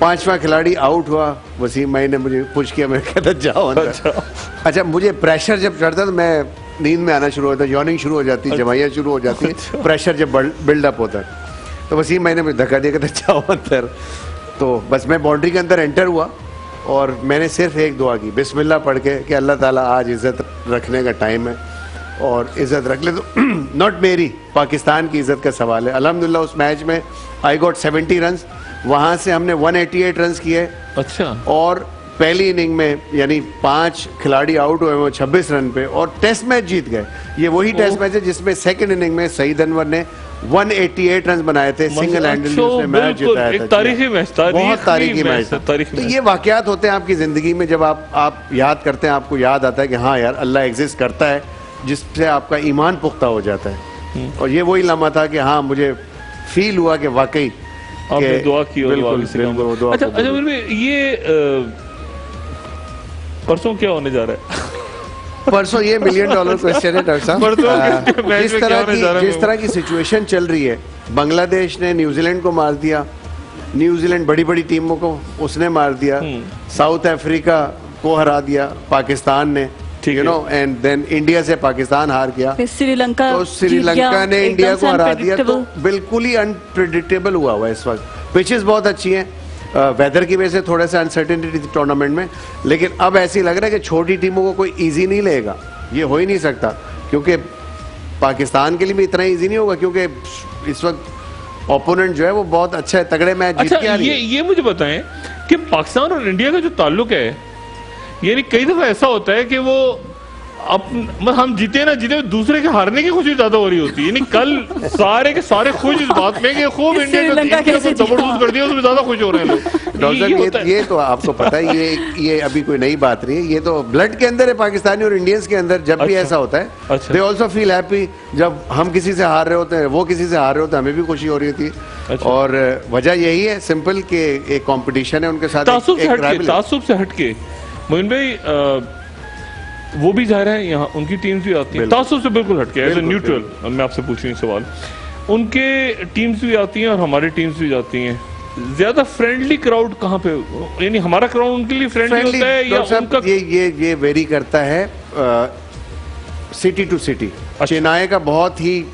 5वां खिलाड़ी आउट हुआ, वसीम भाई ने मुझे पुश किया, मैं कहता जाओ अंदर। अच्छा, मुझे प्रेशर जब चढ़ता तो मैं नींद में आना शुरू होता, यॉर्निंग शुरू हो जाती, जमाइयाँ शुरू हो जाती है, प्रेशर जब बिल्डअप होता है। तो वसीम भाई ने मुझे धक्का दिया, कहता जाओ अंदर। तो बस मैं बाउंड्री के अंदर एंटर हुआ और मैंने सिर्फ एक दुआ की, बिस्मिल्लाह पढ़ के, कि अल्लाह ताला आज इज़्ज़त रखने का टाइम है और इज़्ज़त रख ले। तो नॉट मेरी, पाकिस्तान की इज़्ज़त का सवाल है। अल्हम्दुलिल्लाह उस मैच में आई गॉट 70 रन, वहाँ से हमने 188 रन किए। अच्छा। और पहली इनिंग में यानी 5 खिलाड़ी आउट हुए वो 26 रन पे, और टेस्ट मैच जीत गए। ये वही टेस्ट मैच है जिसमें सेकेंड इनिंग में सईद अनवर ने 188 रन बनाए थे, सिंगल हैंडल उसने मैच जिताया था। तारीखी मैच था, बहुत तारीखी मैच था। तो ये वाकयात होते हैं आपकी ज़िंदगी में, जब आप याद करते हैं, आपको याद आता है कि हाँ यार अल्लाह एग्जिस्ट करता है, जिससे आपका ईमान पुख्ता हो जाता है। और ये वही लम्हा था कि हाँ मुझे फील हुआ कि वाकई आपने दुआ की। बिल्कुल। अच्छा, ये परसों क्या होने जा रहा है? परसों ये $1 मिलियन क्वेश्चन है डॉक्टर साहब। जिस तरह की सिचुएशन चल रही है, बांग्लादेश ने न्यूजीलैंड को मार दिया, न्यूजीलैंड बड़ी बड़ी टीमों को उसने मार दिया, साउथ अफ्रीका को हरा दिया पाकिस्तान ने, you know, and then India से पाकिस्तान हार गया, श्रीलंका, तो श्रीलंका ने इंडिया को हरा दिया। तो बिल्कुल ही अनप्रिडिक्टेबल हुआ है इस वक्त। पिचेस बहुत अच्छी हैं, वेदर की वजह से थोड़ा सा अनसर्टेनिटी थी टूर्नामेंट में, लेकिन अब ऐसे लग रहा है कि छोटी टीमों को कोई इजी नहीं लेगा। ये हो ही नहीं सकता, क्योंकि पाकिस्तान के लिए भी इतना इजी नहीं होगा, क्योंकि इस वक्त ओपोनेंट जो है वो बहुत अच्छा है, तगड़े मैच जीत के आ रही है। ये मुझे बताएं कि पाकिस्तान और इंडिया का जो ताल्लुक है, यानी कई दफा ऐसा होता है कि वो हम जीते ना जीते, दूसरे के हारने की खुशी ज्यादा हो रही होती है। यानी कल सारे के सारे खुश इस बात में कि खूब इंडिया को जबरदस्त कर दिया, उसमें ज्यादा खुश हो रहे हैं लोग। डॉक्टर ये तो आपको पता है, ये अभी कोई नई बात नहीं है, ये तो ब्लड के अंदर है पाकिस्तानी और इंडियंस के अंदर। जब भी ऐसा होता है, दे ऑल्सो फील हैप्पी। जब हम किसी से हार रहे होते हैं, वो किसी से हार रहे होते हैं, हमें भी खुशी हो रही होती है। और वजह यही है सिंपल के एक कंपटीशन है उनके साथ। तासुब से हटके मोइन भाई, वो भी जाहिर है यहाँ उनकी टीम्स भी आती हैं, तासुब से बिल्कुल हटके, एज ए न्यूट्रल मैं आपसे पूछ रही हूँ सवाल, उनके टीम्स भी आती हैं और हमारी टीम्स भी जाती हैं। ज्यादा फ्रेंडली क्राउड कहाँ पे, यानी हमारा क्राउड उनके लिए फ्रेंडली होता है या उनका? ये वेरी करता है सिटी टू सिटी। चेन्नई का बहुत ही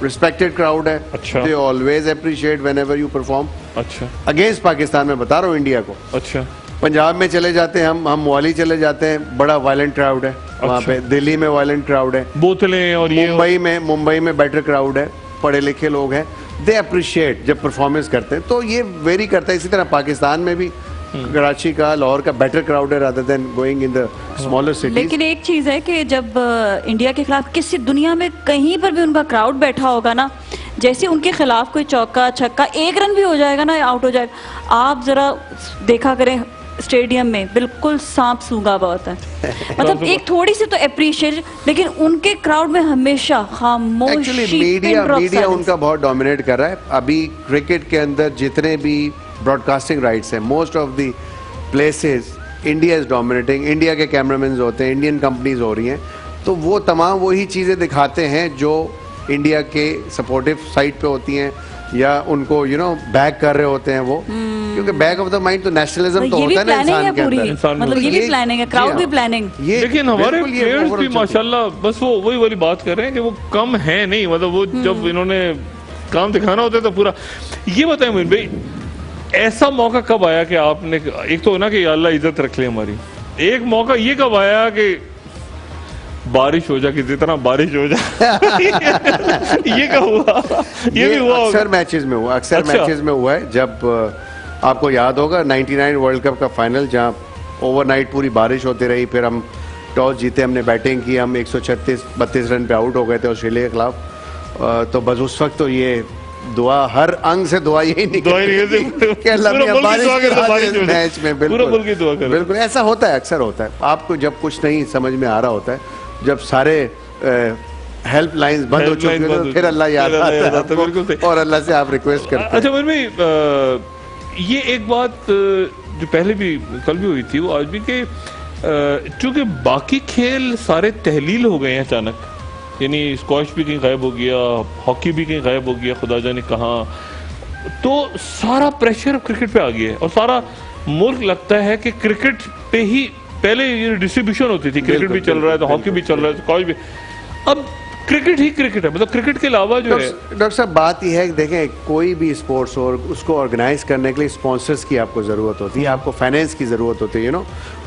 रिस्पेक्टेड क्राउड है। अच्छा। They always appreciate whenever you perform. अच्छा। अगेंस्ट पाकिस्तान में बता रहा हूँ इंडिया को। अच्छा। पंजाब में चले जाते हैं हम मोहाली चले जाते हैं, बड़ा वायलेंट क्राउड है वहाँ पे। दिल्ली में वायलेंट क्राउड है, बोतलें और ये। मुंबई में बेटर क्राउड है, पढ़े लिखे लोग हैं। दे अप्रिशिएट जब परफॉर्मेंस करते हैं, तो ये वेरी करता है। इसी तरह पाकिस्तान में भी कराची का, लाहौर का बेटर क्राउड है rather than going in the smaller cities. लेकिन एक चीज है कि जब इंडिया के खिलाफ किसी दुनिया में कहीं पर भी उनका क्राउड बैठा होगा ना, जैसे उनके खिलाफ कोई चौका छक्का 1 रन भी हो जाएगा ना, आउट हो जाएगा, आप जरा देखा करें स्टेडियम में बिल्कुल सांप सूंगा बहुत है। मतलब एक थोड़ी सी तो अप्रिशिएट, लेकिन उनके क्राउड में हमेशा खामोशी। एक्चुअली मीडिया उनका बहुत डोमिनेट कर रहा है। अभी क्रिकेट के अंदर जितने भी ब्रॉडकास्टिंग राइट्स हैं, most of the places India is dominating. India के कैमरामैन होते हैं, इंडियन कंपनीज हो रही हैं, तो वो तमाम वही चीज़ें दिखाते हैं जो इंडिया के सपोर्टिव साइड पे होती हैं या उनको बैक कर रहे होते हैं वो। क्योंकि बैक ऑफ द माइंड तो नेशनलिज्म तो होता है ना इंसान के अंदर। मतलब ये भी प्लानिंग है, क्राउड भी प्लानिंग। लेकिन हमारे प्लेयर्स भी माशाल्लाह बस वो वही वाली बात कर रहे हैं कि वो कम है नहीं। मतलब वो जब इन्होंने काम दिखाना होता है तो पूरा। ये बताएं मोइन भाई, ऐसा मौका कब आया कि आपने, एक तो ना कि अल्लाह इज्जत रख ले हमारी, एक मौका ये कब आया कि बारिश हो जा, किसी तरह बारिश हो जा? ये कब हुआ? ये भी हुआ अक्सर मैचेस में हुआ, अक्सर मैचेस में हुआ है। जब आपको याद होगा 99 वर्ल्ड कप का फाइनल, जहां ओवरनाइट पूरी बारिश होती रही, फिर हम टॉस जीते, हमने बैटिंग की, हम 136-32 रन पे आउट हो गए थे ऑस्ट्रेलिया के खिलाफ। तो बस उस वक्त तो ये दुआ, हर अंग से दुआ यही निकली कि अल्लाह मैच में। बिल्कुल ऐसा होता है, अक्सर होता है। आपको जब कुछ नहीं समझ में आ रहा होता है, जब सारे हेल्प लाइंस बंद हो चुके हैं, तो फिर अल्लाह याद आता है और अल्लाह से आप रिक्वेस्ट करते हैं। अच्छा मोइन भाई, ये एक बात जो पहले भी, कल भी हुई थी, वो आज भी, कि चूंकि बाकी खेल सारे तहलील हो गए हैं अचानक, यानी स्क्वॉश भी कहीं गायब हो गया, हॉकी भी कहीं गायब हो गया, खुदा जाने कहाँ, तो सारा प्रेशर क्रिकेट पे आ गया है और सारा मुल्क लगता है कि क्रिकेट पे ही। पहले ये डिस्ट्रीब्यूशन होती थी, क्रिकेट भी चल रहा है तो हॉकी भी चल रहा है तो स्क्वॉश भी, अब क्रिकेट ही क्रिकेट है। मतलब क्रिकेट के अलावा जो है, डॉक्टर साहब बात यह है कि देखें, कोई भी स्पोर्ट्स और उसको ऑर्गेनाइज करने के लिए स्पॉन्सर्स की आपको जरूरत होती है, आपको फाइनेंस की जरूरत होती है,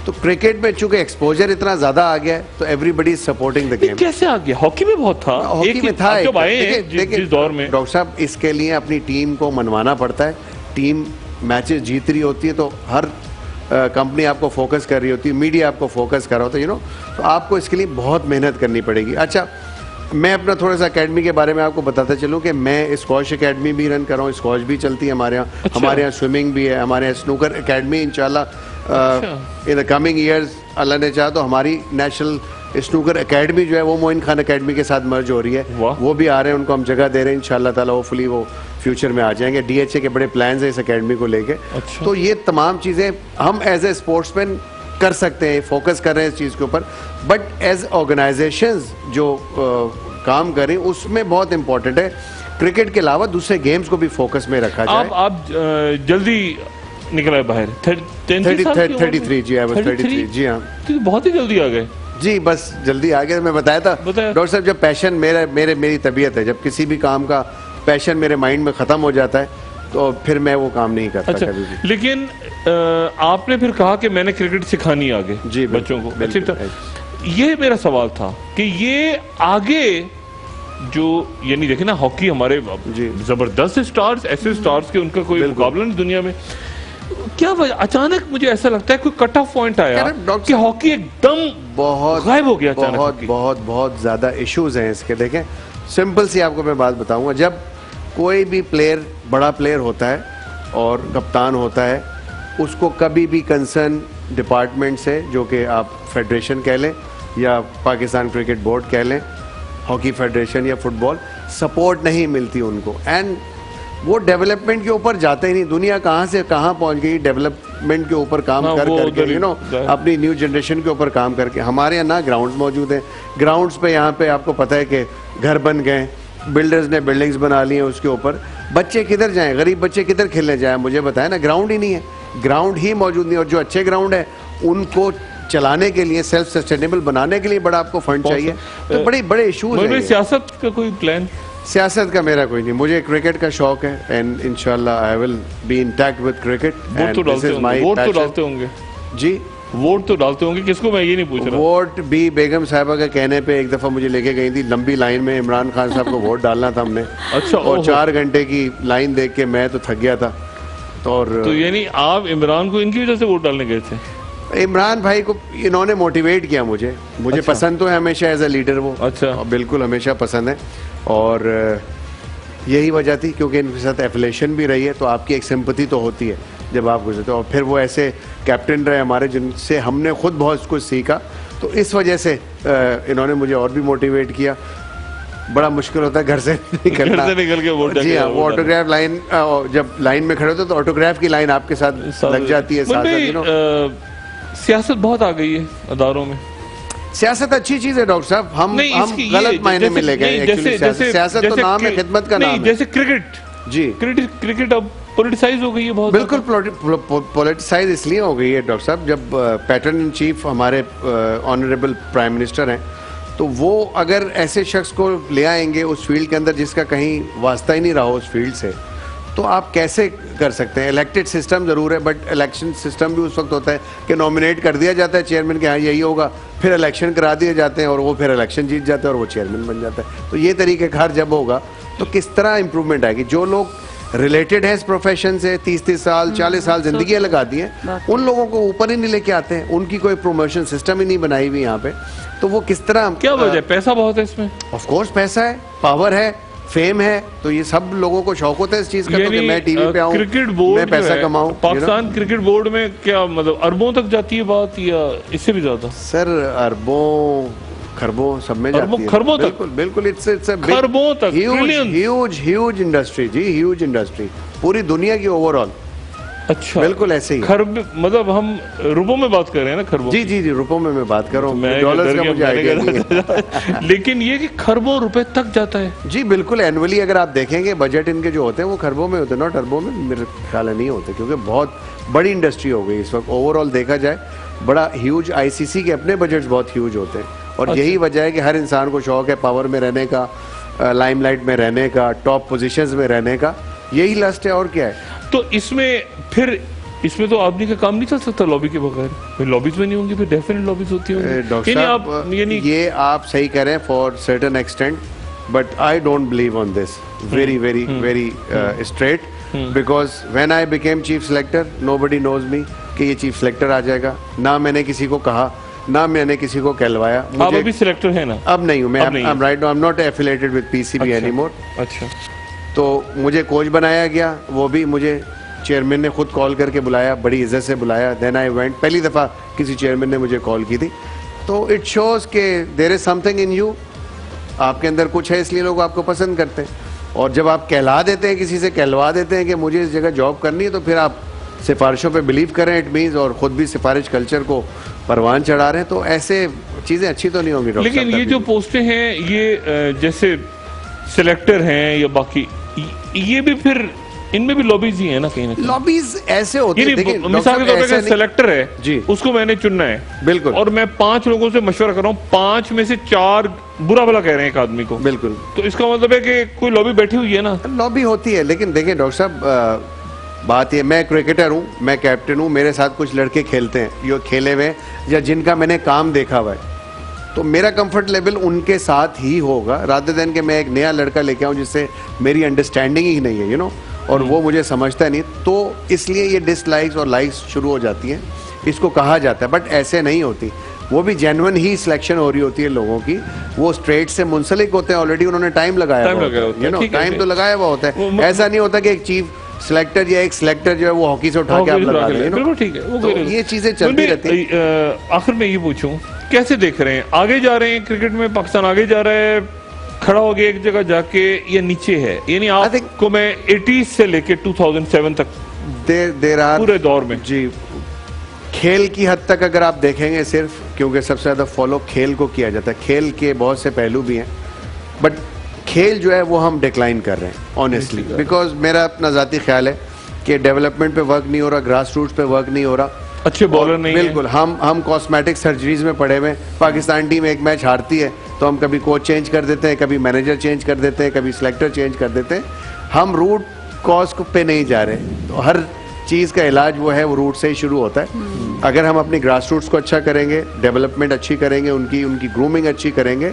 तो क्रिकेट में चूंकि एक्सपोजर इतना ज्यादा आ गया है, तो everybody is supporting the game. कैसे आ गया? हॉकी में बहुत था, हॉकी में था जब आए हैं जिस दौर में। डॉक्टर साहब, इसके लिए अपनी टीम को मनवाना पड़ता है। टीम मैचेस जीत रही होती है तो हर कंपनी आपको फोकस कर रही होती है, मीडिया आपको फोकस कर रहा होता है, तो आपको इसके लिए बहुत मेहनत करनी पड़ेगी। अच्छा, मैं अपना थोड़ा सा एकेडमी के बारे में आपको बताता चलूँ कि मैं स्क्वॉश एकेडमी भी रन कर रहा हूँ, स्क्वॉश भी चलती है हमारे यहाँ। अच्छा। हमारे यहाँ स्विमिंग भी है, हमारे यहाँ स्नूकर एकेडमी इंशाल्लाह इन द कमिंग ईयर्स अल्लाह ने चाहा तो हमारी नेशनल स्नूकर एकेडमी जो है वो मोइन खान एकेडमी के साथ मर्ज हो रही है। वो भी आ रहे हैं, उनको हम जगह दे रहे हैं इंशाल्लाह ताला, होपफुली वो फ्यूचर में आ जाएंगे। डीएचए के बड़े प्लान्स हैं इस एकेडमी को लेके। अच्छा। तो ये तमाम चीज़ें हम एज ए स्पोर्ट्समैन कर सकते हैं, फोकस कर रहे हैं इस चीज़ के ऊपर, बट एज ऑर्गेनाइजेशंस जो काम करें उसमें बहुत इंपॉर्टेंट है क्रिकेट के अलावा दूसरे गेम्स को भी फोकस में रखा जाए। आप जल्दी निकला है बाहर, 33 जी, आई वाज 33 जी। हाँ, तो बहुत ही जल्दी आ गए जी, बस जल्दी आ गए। मैं बताया था डॉक्टर साहब, जब पैशन मेरी तबीयत है, जब किसी भी काम का पैशन मेरे माइंड में खत्म हो जाता है तो फिर मैं वो काम नहीं करता। अच्छा, कभी भी। लेकिन आपने फिर कहा कि मैंने क्रिकेट सिखानी आगे जी बच्चों को। अच्छा, ये मेरा सवाल था कि ये आगे जो, यानी देखे ना, हॉकी हमारे जबरदस्त स्टार्स, ऐसे स्टार्स के उनका कोई मुकाबला नहीं दुनिया में। क्या वजह, अचानक मुझे ऐसा लगता है कोई कट ऑफ पॉइंट आया कि हॉकी एकदम बहुत गायब हो गया। बहुत ज्यादा इश्यूज हैं इसके। देखें, सिंपल सी आपको मैं बात बताऊंगा, जब कोई भी प्लेयर बड़ा प्लेयर होता है और कप्तान होता है, उसको कभी भी कंसर्न डिपार्टमेंट से, जो कि आप फेडरेशन कह लें या पाकिस्तान क्रिकेट बोर्ड कह लें, हॉकी फेडरेशन या फुटबॉल, सपोर्ट नहीं मिलती उनको। एंड वो डेवलपमेंट के ऊपर जाते ही नहीं। दुनिया कहाँ से कहाँ पहुँच गई डेवलपमेंट के ऊपर काम करके, अपनी न्यू जनरेशन के ऊपर काम करके। हमारे यहाँ ना ग्राउंड्स मौजूद हैं, ग्राउंड्स पे यहाँ पे आपको पता है कि घर बन गए, बिल्डर्स ने बिल्डिंग्स बना ली हैं उसके ऊपर। बच्चे किधर जाएं, गरीब बच्चे किधर खेलने जाएं, मुझे बताएं ना, ग्राउंड ही नहीं है, ग्राउंड ही मौजूद नहीं। और जो अच्छे ग्राउंड है उनको चलाने के लिए, सेल्फ सस्टेनेबल बनाने के लिए बड़ा आपको फंड चाहिए, तो बड़े बड़े इशूज हैं। सियासत का कोई प्लान? सियासत का मेरा कोई नहीं, मुझे क्रिकेट का शौक है एंड इंशाल्लाह I will be intact with cricket. Vote तो डालते होंगे जी, वोट तो डालते होंगे, किसको मैं ये नहीं पूछ रहा। वोट भी बेगम साहिबा के कहने पे एक दफा मुझे लेके गई थी लंबी लाइन में, इमरान खान साहब को वोट डालना था हमने। अच्छा, और 4 घंटे की लाइन देख के मैं तो थक गया था। तो यानी आप इमरान को इनकी वजह से वोट डालने गए थे? इमरान भाई को इन्होंने मोटिवेट किया मुझे। अच्छा। पसंद तो है हमेशा एज अ लीडर वो। अच्छा। बिल्कुल हमेशा पसंद है, और यही वजह थी क्योंकि इनके साथ एफिलेशन भी रही है, तो आपकी एक सिंपैथी तो होती है जब आप गुजरते हो। और फिर वो ऐसे कैप्टन रहे हमारे जिनसे हमने खुद बहुत कुछ सीखा, तो इस वजह से इन्होंने मुझे और भी मोटिवेट किया। बड़ा मुश्किल होता है घर से निकलना, घर से निकल के वोट। जी हाँ, वो ऑटोग्राफ लाइन, जब लाइन में खड़े होते तो ऑटोग्राफ की लाइन आपके साथ लग जाती है साथ। सियासत बहुत आ गई है अदारों में। सियासत अच्छी चीज है डॉक्टर साहब, हम गलत मायने में ले गए। सियासत तो नाम है, खिदमत का नाम है। जैसे क्रिकेट, जी क्रिकेट अब पॉलिटिसाइज हो गई है बहुत। बिल्कुल पॉलिटिसाइज इसलिए हो गई है डॉक्टर साहब, जब पैटर्न इन चीफ हमारे ऑनरेबल प्राइम मिनिस्टर हैं, तो वो अगर ऐसे शख्स को ले आएंगे उस फील्ड के अंदर जिसका कहीं वास्ता ही नहीं रहा उस फील्ड से, तो आप कैसे कर सकते हैं? इलेक्टेड सिस्टम जरूर है, बट इलेक्शन सिस्टम भी उस वक्त होता है कि नॉमिनेट कर दिया जाता है चेयरमैन के, हाँ यही होगा, फिर इलेक्शन करा दिए जाते हैं और वो फिर इलेक्शन जीत जाते हैं और वो चेयरमैन बन जाता है। तो ये तरीक़ेकार जब होगा तो किस तरह इंप्रूवमेंट आएगी? जो लोग रिलेटेड है इस प्रोफेशन से 30-30 साल 40 साल जिंदगी लगा दी हैं, उन लोगों को ऊपर ही नहीं लेके आते हैं, उनकी कोई प्रमोशन सिस्टम ही नहीं बनाई हुई यहाँ पे, तो वो किस तरह? क्या वजह? पैसा बहुत है इसमें। ऑफ कोर्स पैसा है, पावर है, फेम है, तो ये सब लोगों को शौक होता है इस चीज का, तो कि मैं टीवी पे आऊं, क्रिकेट बोर्ड मैं पैसा कमाऊं। पाकिस्तान क्रिकेट बोर्ड में क्या मतलब अरबों तक जाती है बात या इससे भी ज्यादा? सर अरबों खरबों सब में जाती है, खरबों तक। बिल्कुल बिल्कुल, इट्स खरबों तक, ह्यूज इंडस्ट्री जी, ह्यूज इंडस्ट्री पूरी दुनिया की ओवरऑल। अच्छा, बिल्कुल ऐसे ही। खरब मतलब हम रुपयों में बात कर रहे हैं ना? खरबों? जी जी जी, रुपयों में मैं बात कर रहा हूँ, डॉलर्स का मुझे आइडिया नहीं है। लेकिन ये कि खरबों रुपए तक जाता है। जी बिल्कुल, एनुअली अगर आप देखेंगे बजट इनके जो होते हैं वो खरबों में होते हैं, नॉट अरबों में, मेरे ख्याल नहीं होते, क्योंकि बहुत बड़ी इंडस्ट्री हो गई इस वक्त। ओवरऑल देखा जाए बड़ा ह्यूज, आईसीसी के अपने बजट्स बहुत ह्यूज होते हैं, और यही वजह है कि हर इंसान को शौक है पावर में रहने का, लाइमलाइट में रहने का, टॉप पोजीशंस में रहने का, यही लस्ट है और क्या है। तो इसमें तो आदमी का काम नहीं चल सकता लॉबी के बगैर। लॉबीज में नहीं होंगी, फिर डेफिनेट लॉबीज होती होंगी। डॉक्टर साहब ये आप सही कह रहे हैं for certain extent, but I don't believe on this very very very straight, because when I became chief selector nobody knows me कि ये चीफ सिलेक्टर आ जाएगा, ना मैंने किसी को कहा, ना मैंने किसी को कहलवाया। आप अभी सिलेक्टर है ना? अब नहीं हूँ मैं, I am not affiliated with PCB anymore. अच्छा, तो मुझे कोच बनाया गया, वो भी मुझे चेयरमैन ने खुद कॉल करके बुलाया, बड़ी इज्जत से बुलाया। देन आई वेंट, पहली दफ़ा किसी चेयरमैन ने मुझे कॉल की थी, तो इट शोज़ के there is something in you, आपके अंदर कुछ है इसलिए लोग आपको पसंद करते हैं। और जब आप कहला देते हैं, किसी से कहलवा देते हैं कि मुझे इस जगह जॉब करनी है, तो फिर आप सिफारिशों पे बिलीव करें, इट मीन्स, और ख़ुद भी सिफारिश कल्चर को परवान चढ़ा रहे हैं, तो ऐसे चीज़ें अच्छी तो नहीं होंगी। लेकिन ये जो पोस्टें हैं, ये जैसे सिलेक्टर हैं या बाकी, ये भी फिर इनमें भी लॉबीज ही है ना कहीं ना कहीं? लॉबीज ऐसे होती है, मिसाल के तौर पे सिलेक्टर है जी, उसको मैंने चुनना है, बिल्कुल, और मैं 5 लोगों से मशवरा कर रहा हूँ, 5 में से 4 बुरा भला कह रहे हैं एक आदमी को, बिल्कुल, तो इसका मतलब है कि कोई लॉबी बैठी हुई है ना? लॉबी होती है, लेकिन देखें डॉक्टर साहब, बात ये, मैं क्रिकेटर हूँ, मैं कैप्टन हूँ, मेरे साथ कुछ लड़के खेलते हैं, जो खेले हुए या जिनका मैंने काम देखा हुआ है, तो मेरा कंफर्ट लेवल उनके साथ ही होगा, रादर देन कि मैं एक नया लड़का लेके आऊँ जिससे मेरी अंडरस्टैंडिंग ही नहीं है, यू नो, और वो मुझे समझता नहीं, तो इसलिए ये डिसलाइक्स और लाइक्स शुरू हो जाती हैं, इसको कहा जाता है, बट ऐसे नहीं होती। वो भी जेन्युइन ही सिलेक्शन हो रही होती है लोगों की, वो स्ट्रेट से मुंसलिक होते हैं, ऑलरेडी उन्होंने टाइम लगाया हुआ होता है, टाइम तो लगाया हुआ होता है। ऐसा नहीं होता कि एक चीफ सिलेक्टर या एक सिलेक्टर जो है वो हॉकी से उठा के आप लगा दें, बिल्कुल ठीक है, तो ये चीजें चलती रहती हैं। आखिर में ये पूछूं, कैसे देख रहे हैं, आगे जा रहे हैं क्रिकेट में, पाकिस्तान आगे जा रहा है, खड़ा हो गया एक जगह जाके, या नीचे है? यानी आपको मैं 80s से लेके 2007 तक पूरे दौर में जी, खेल की हद तक अगर आप देखेंगे सिर्फ, क्योंकि सबसे ज्यादा फॉलो खेल को किया जाता है, खेल के बहुत से पहलू भी हैं, बट खेल जो है वो हम डिक्लाइन कर रहे हैं ऑनेस्टली, बिकॉज मेरा अपना ज़ाती ख्याल है कि डेवलपमेंट पे वर्क नहीं हो रहा, ग्रास रूट्स पे वर्क नहीं हो रहा, अच्छे बॉलर नहीं बिल्कुल, हम कॉस्मेटिक सर्जरीज में पड़े हुए। पाकिस्तान टीम एक मैच हारती है तो हम कभी कोच चेंज कर देते हैं, कभी मैनेजर चेंज कर देते हैं, कभी सिलेक्टर चेंज कर देते हैं। हम रूट कॉज पे नहीं जा रहे। तो हर चीज़ का इलाज वो है, वो रूट से ही शुरू होता है। अगर हम अपनी ग्रास रूट्स को अच्छा करेंगे, डेवलपमेंट अच्छी करेंगे, उनकी ग्रूमिंग अच्छी करेंगे,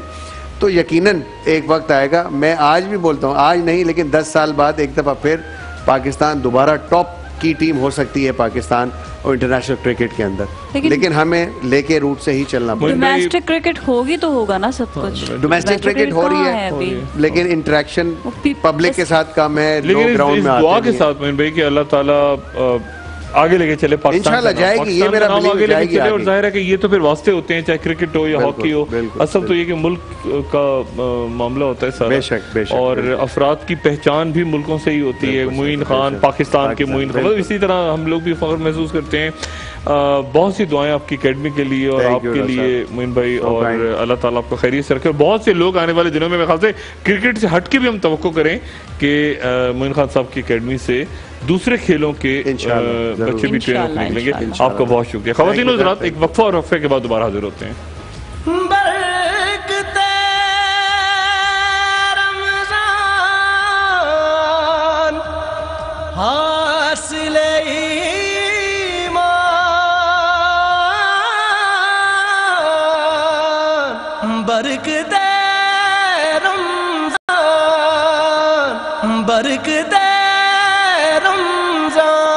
तो यकीनन एक वक्त आएगा। मैं आज भी बोलता हूँ, आज नहीं लेकिन 10 साल बाद एक दफ़ा फिर पाकिस्तान दोबारा टॉप की टीम हो सकती है पाकिस्तान और इंटरनेशनल क्रिकेट के अंदर, लेकिन हमें लेके रूट से ही चलना पड़ेगा। डोमेस्टिक क्रिकेट होगी तो होगा ना सब कुछ। डोमेस्टिक क्रिकेट हो रही है लेकिन इंटरेक्शन पब्लिक के साथ कम है, लोग ग्राउंड में आते दुआ के साथ मोइन भाई कि अल्लाह ताला आगे लेके चले, इंशाल्लाह जाएगी, ये मेरा बिलीव आगे लेके जाएगी चले। और आगे। जाहिर है कि ये तो फिर वास्ते होते हैं, चाहे क्रिकेट हो या हॉकी हो, असल तो ये कि मुल्क का मामला होता है सारा। बेशक, बेशक, और अफराद की पहचान भी मुल्कों से ही होती है। मुइन खान पाकिस्तान के मुइन खान, इसी तरह हम लोग भी फख्र महसूस करते हैं। बहुत सी दुआएं आपकी एकेडमी के लिए और आपके लिए मोइन भाई, और अल्लाह ताला आपको खैरियत से रखे। और बहुत से लोग आने वाले दिनों में मेरे ख्याल से क्रिकेट से हट के भी हम तवक्को करें कि मोइन खान साहब की एकेडमी से दूसरे खेलों के बच्चे भी ट्रेन होकर निकलेंगे। आपका बहुत शुक्रिया। ख़वातीन और हज़रात, एक वक्फा और वक्फे के बाद दोबारा हाजिर होते हैं। बरकते रमज़ान, बरकते रमज़ान।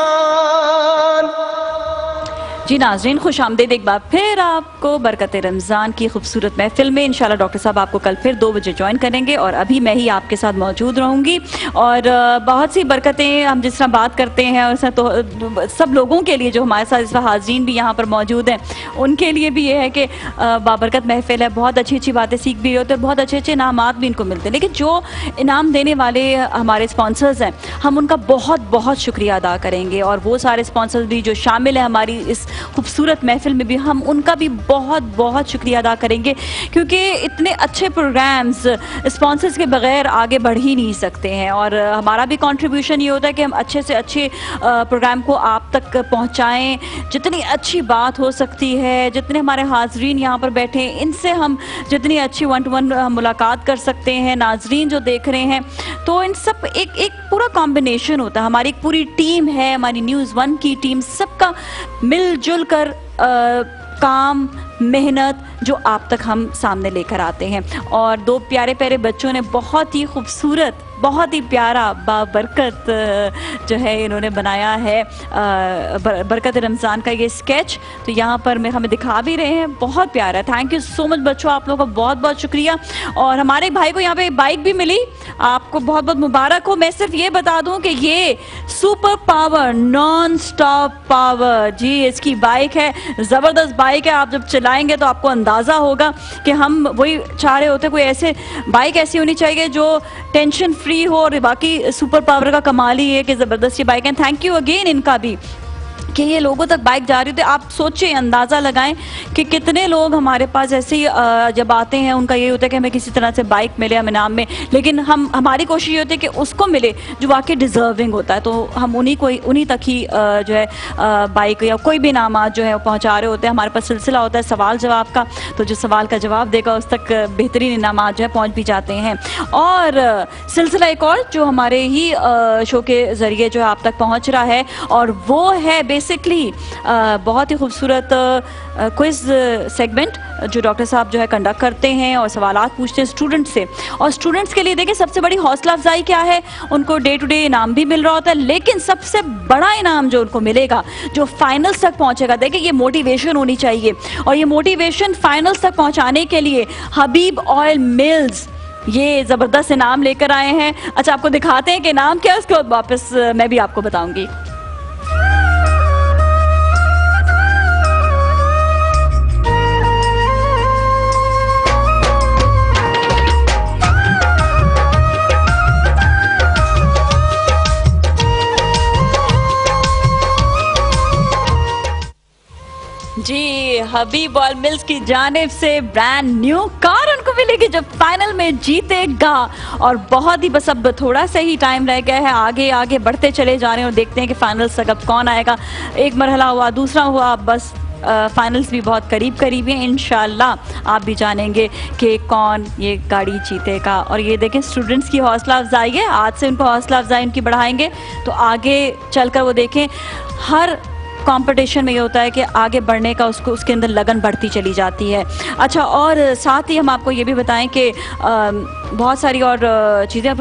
जी नाज़रीन, खुश आमदीद एक बार फिर आपको बरकत रमज़ान की खूबसूरत महफिल में। इंशाल्लाह डॉक्टर साहब आपको कल फिर 2 बजे ज्वाइन करेंगे और अभी मैं ही आपके साथ मौजूद रहूँगी। और बहुत सी बरकतें हम जिस तरह बात करते हैं, और तो सब लोगों के लिए जो हमारे साथ इस वक्त हाज़रीन भी यहाँ पर मौजूद हैं, उनके लिए भी ये है कि बाबरकत महफिल है, बहुत अच्छी अच्छी बातें सीख भी होती है, बहुत अच्छे अच्छे इनामात भी इनको मिलते हैं। लेकिन जो इनाम देने वाले हमारे स्पॉन्सर्स हैं, हम उनका बहुत बहुत शुक्रिया अदा करेंगे। और वो सारे स्पॉन्सर्स भी जो शामिल हैं हमारी इस खूबसूरत महफिल में भी, हम उनका भी बहुत बहुत शुक्रिया अदा करेंगे, क्योंकि इतने अच्छे प्रोग्राम्स स्पॉन्सर्स के बगैर आगे बढ़ ही नहीं सकते हैं। और हमारा भी कंट्रीब्यूशन ये होता है कि हम अच्छे से अच्छे प्रोग्राम को आप तक पहुंचाएं। जितनी अच्छी बात हो सकती है, जितने हमारे हाजरीन यहाँ पर बैठे हैं, इनसे हम जितनी अच्छी 1-to-1 मुलाकात कर सकते हैं, नाजरीन जो देख रहे हैं, तो इन सब एक पूरा कॉम्बिनेशन होता है। हमारी एक पूरी टीम है, हमारी न्यूज़ 1 की टीम, सबका मिलजुल कर काम मेहनत जो आप तक हम सामने लेकर आते हैं। और 2 प्यारे प्यारे बच्चों ने बहुत ही खूबसूरत, बहुत ही प्यारा बाबरकत जो है इन्होंने बनाया है, बरकत रमज़ान का ये स्केच। तो यहाँ पर मैं हमें दिखा भी रहे हैं, बहुत प्यारा है। थैंक यू सो मच बच्चों, आप लोगों का बहुत बहुत शुक्रिया। और हमारे भाई को यहाँ पे बाइक भी मिली, आपको बहुत बहुत मुबारक हो। मैं सिर्फ ये बता दूं कि ये super power, non stop power, जी इसकी बाइक है, ज़बरदस्त बाइक है। आप जब चलाएंगे तो आपको अंदाज़ा होगा कि हम वही चाह रहे होते, कोई ऐसे बाइक ऐसी होनी चाहिए जो टेंशन फ्री हो। और बाकी सुपर पावर का कमाल ही है कि ज़बरदस्त ये बाइक है। थैंक यू अगेन इनका भी कि ये लोगों तक बाइक जा रही थी। आप सोचें, अंदाज़ा लगाएं कि कितने लोग हमारे पास ऐसे ही जब आते हैं, उनका ये होता है कि हमें किसी तरह से बाइक मिले हमें इनाम में, लेकिन हमारी कोशिश ये होती है कि उसको मिले जो वाकई डिज़र्विंग होता है। तो हम उन्हीं तक ही जो है बाइक या कोई भी इनाम जो है वो पहुँचा रहे होते हैं। हमारे पास सिलसिला होता है सवाल जवाब का, तो जो सवाल का जवाब देगा उस तक बेहतरीन इनाम जो है पहुँच भी जाते हैं। और सिलसिला एक और जो हमारे ही शो के ज़रिए जो है आप तक पहुँच रहा है, और वो है बेसिकली बहुत ही खूबसूरत क्विज सेगमेंट जो डॉक्टर साहब जो है कंडक्ट करते हैं और सवालात पूछते हैं स्टूडेंट्स से। और स्टूडेंट्स के लिए देखिए सबसे बड़ी हौसला अफजाई क्या है, उनको डे टू डे इनाम भी मिल रहा होता है, लेकिन सबसे बड़ा इनाम जो उनको मिलेगा, जो फाइनल्स तक पहुंचेगा, देखिए ये मोटिवेशन होनी चाहिए। और ये मोटिवेशन फाइनल्स तक पहुंचाने के लिए हबीब ऑयल मिल्स ये ज़बरदस्त इनाम लेकर आए हैं। अच्छा, आपको दिखाते हैं कि इनाम क्या है, उसके बाद वापस मैं भी आपको बताऊंगी। जी, हबीब ऑयल मिल्स की जानिब से ब्रांड न्यू कार उनको को मिलेगी जो फाइनल में जीतेगा। और बहुत ही बस अब थोड़ा सा ही टाइम रह गया है, आगे आगे बढ़ते चले जा रहे हैं और देखते हैं कि फाइनल तक अब कौन आएगा। एक मरहला हुआ, दूसरा हुआ, बस फाइनल्स भी बहुत करीब करीब हैं। इंशाल्लाह आप भी जानेंगे कि कौन ये गाड़ी जीतेगा। और ये देखें स्टूडेंट्स की हौसला अफजाई है, आज से उनको हौसला अफजाई उनकी बढ़ाएंगे तो आगे चलकर वो देखें हर कंपटीशन में ये होता है कि आगे बढ़ने का उसके अंदर लगन बढ़ती चली जाती है। अच्छा, और साथ ही हम आपको ये भी बताएं कि बहुत सारी और चीज़ें,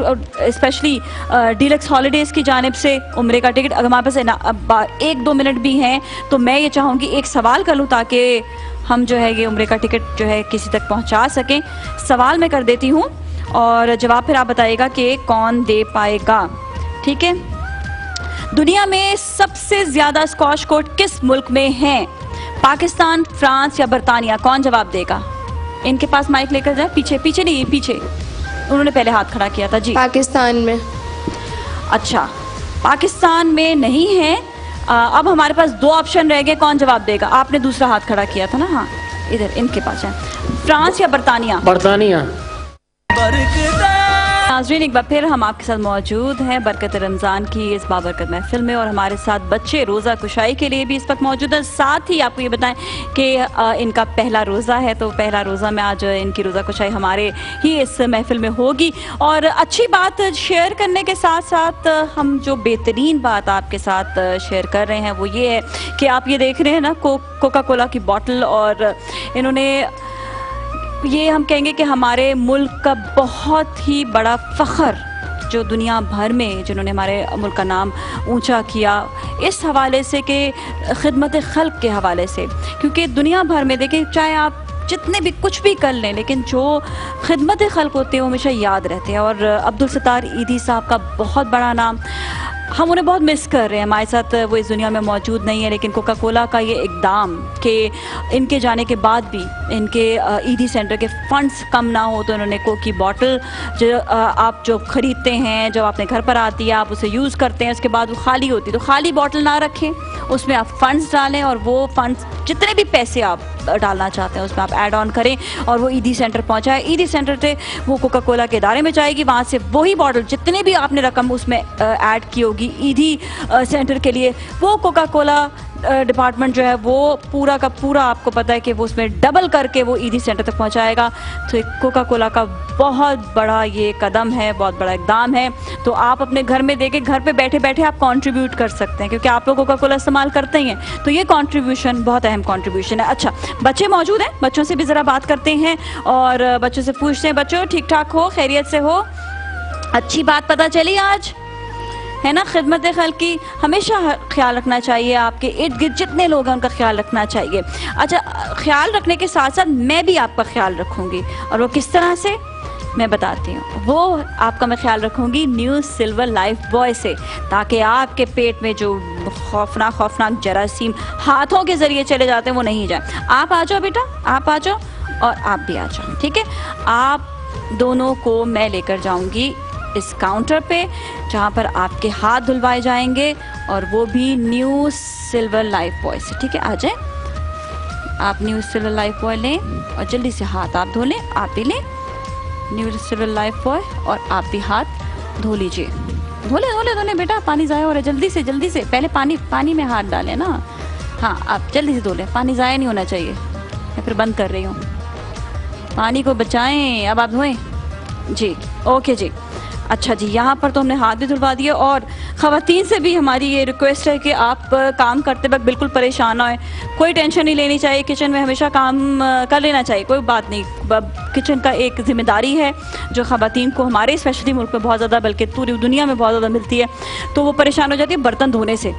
स्पेशली डीलक्स हॉलीडेज़ की जानिब से उम्रे का टिकट, अगर हमारे पास 1-2 मिनट भी हैं तो मैं ये चाहूँगी एक सवाल कर लूँ ताकि हम जो है ये उम्रे का टिकट जो है किसी तक पहुँचा सकें। सवाल मैं कर देती हूँ और जवाब फिर आप बताइएगा कि कौन दे पाएगा, ठीक है। दुनिया में सबसे ज्यादा स्क्वॉश कोर्ट किस मुल्क में हैं? पाकिस्तान, फ्रांस या बरतानिया? कौन जवाब देगा? इनके पास माइक लेकर जाए, पीछे पीछे नहीं, पीछे, उन्होंने पहले हाथ खड़ा किया था जी। पाकिस्तान में। अच्छा, पाकिस्तान में नहीं है। अब हमारे पास 2 ऑप्शन रह गए, कौन जवाब देगा? आपने दूसरा हाथ खड़ा किया था ना, हाँ इधर इनके पास है। फ्रांस या बरतानिया? बरतानिया। नाज़रीन, एक बार फिर हम आपके साथ मौजूद हैं बरकत रमज़ान की इस बाबरकत महफिल में और हमारे साथ बच्चे रोज़ा कुशाई के लिए भी इस वक्त मौजूद हैं। साथ ही आपको ये बताएं कि इनका पहला रोज़ा है, तो पहला रोज़ा में आज इनकी रोज़ा कुशाई हमारे ही इस महफिल में होगी। और अच्छी बात शेयर करने के साथ साथ हम जो बेहतरीन बात आपके साथ शेयर कर रहे हैं वो ये है कि आप ये देख रहे हैं ना कोका कोला की बॉटल, और इन्होंने ये हम कहेंगे कि हमारे मुल्क का बहुत ही बड़ा फ़ख्र जो दुनिया भर में जिन्होंने हमारे मुल्क का नाम ऊंचा किया इस हवाले से कि खिदमत खल्क के हवाले से, क्योंकि दुनिया भर में देखिए चाहे आप जितने भी कुछ भी कर लें लेकिन जो खिदमत खल्क होते हैं वो हमेशा याद रहते हैं। और अब्दुल सत्तार ईदी साहब का बहुत बड़ा नाम, हम उन्हें बहुत मिस कर रहे हैं। हमारे साथ वो इस दुनिया में मौजूद नहीं है, लेकिन कोका कोला का ये इक़दाम कि इनके जाने के बाद भी इनके ईदी सेंटर के फंड्स कम ना हो तो इन्होंने कोक की बॉटल जो आप जो ख़रीदते हैं, जब अपने घर पर आती है आप उसे यूज़ करते हैं, उसके बाद वो खाली होती है, तो खाली बॉटल ना रखें, उसमें आप फ़ंड्स डालें और वो फंड्स जितने भी पैसे आप डालना चाहते हैं उसमें आप ऐड ऑन करें और वो ईदी सेंटर पहुंचाए। ईदी सेंटर से वो कोका कोला के इदारे में जाएगी, वहाँ से वही बॉटल जितने भी आपने रकम उसमें ऐड की होगी ईदी सेंटर के लिए, वो कोका कोला डिपार्टमेंट जो है वो पूरा का पूरा आपको पता है कि वो उसमें डबल करके वो ईदी सेंटर तक पहुंचाएगा। तो एक कोका कोला का बहुत बड़ा ये कदम है, बहुत बड़ा इक़दाम है। तो आप अपने घर में देखें, घर पे बैठे बैठे आप कंट्रीब्यूट कर सकते हैं, क्योंकि आप लोग कोका कोला इस्तेमाल करते ही हैं, तो ये कंट्रीब्यूशन बहुत अहम कंट्रीब्यूशन है। अच्छा, बच्चे मौजूद हैं, बच्चों से भी ज़रा बात करते हैं और बच्चों से पूछते हैं, बच्चों ठीक ठाक हो, खैरियत से हो? अच्छी बात पता चली आज है ना, खिदमत खल्क की हमेशा ख्याल रखना चाहिए, आपके इर्द गिर्द जितने लोग हैं उनका ख्याल रखना चाहिए। अच्छा, ख्याल रखने के साथ साथ मैं भी आपका ख्याल रखूँगी, और वो किस तरह से मैं बताती हूँ। वो आपका मैं ख्याल रखूँगी न्यू सिल्वर लाइफ बॉय से, ताकि आपके पेट में जो खौफनाक जरासीम हाथों के ज़रिए चले जाते हैं वो नहीं जाए। आप आ जाओ बेटा, आप आ जाओ और आप भी आ जाओ, ठीक है। आप दोनों को मैं लेकर जाऊँगी इस काउंटर पे जहाँ पर आपके हाथ धुलवाए जाएंगे, और वो भी न्यू सिल्वर लाइफ बॉय से, ठीक है। आ जाए आप, न्यू सिल्वर लाइफ बॉय लें और जल्दी से हाथ आप धो लें, आप भी लें न्यू सिल्वर लाइफ बॉय और आप भी हाथ धो लीजिए। धोले बेटा, पानी ज़ाया हो रहा है, जल्दी से पहले पानी में हाथ डालें ना। हाँ, आप जल्दी से धो लें, पानी ज़ाया नहीं होना चाहिए। मैं फिर बंद कर रही हूँ, पानी को बचाएं। अब आप धोएं जी, ओके जी। अच्छा जी, यहाँ पर तो हमने हाथ भी धुलवा दिए, और ख़वातीन से भी हमारी ये रिक्वेस्ट है कि आप काम करते वक्त बिल्कुल परेशान ना हों, कोई टेंशन नहीं लेनी चाहिए, किचन में हमेशा काम कर लेना चाहिए, कोई बात नहीं। किचन का एक जिम्मेदारी है जो ख़वातीन को हमारे स्पेशली मुल्क में बहुत ज़्यादा, बल्कि पूरी दुनिया में बहुत ज़्यादा मिलती है, तो वो परेशान हो जाती है बर्तन धोने से।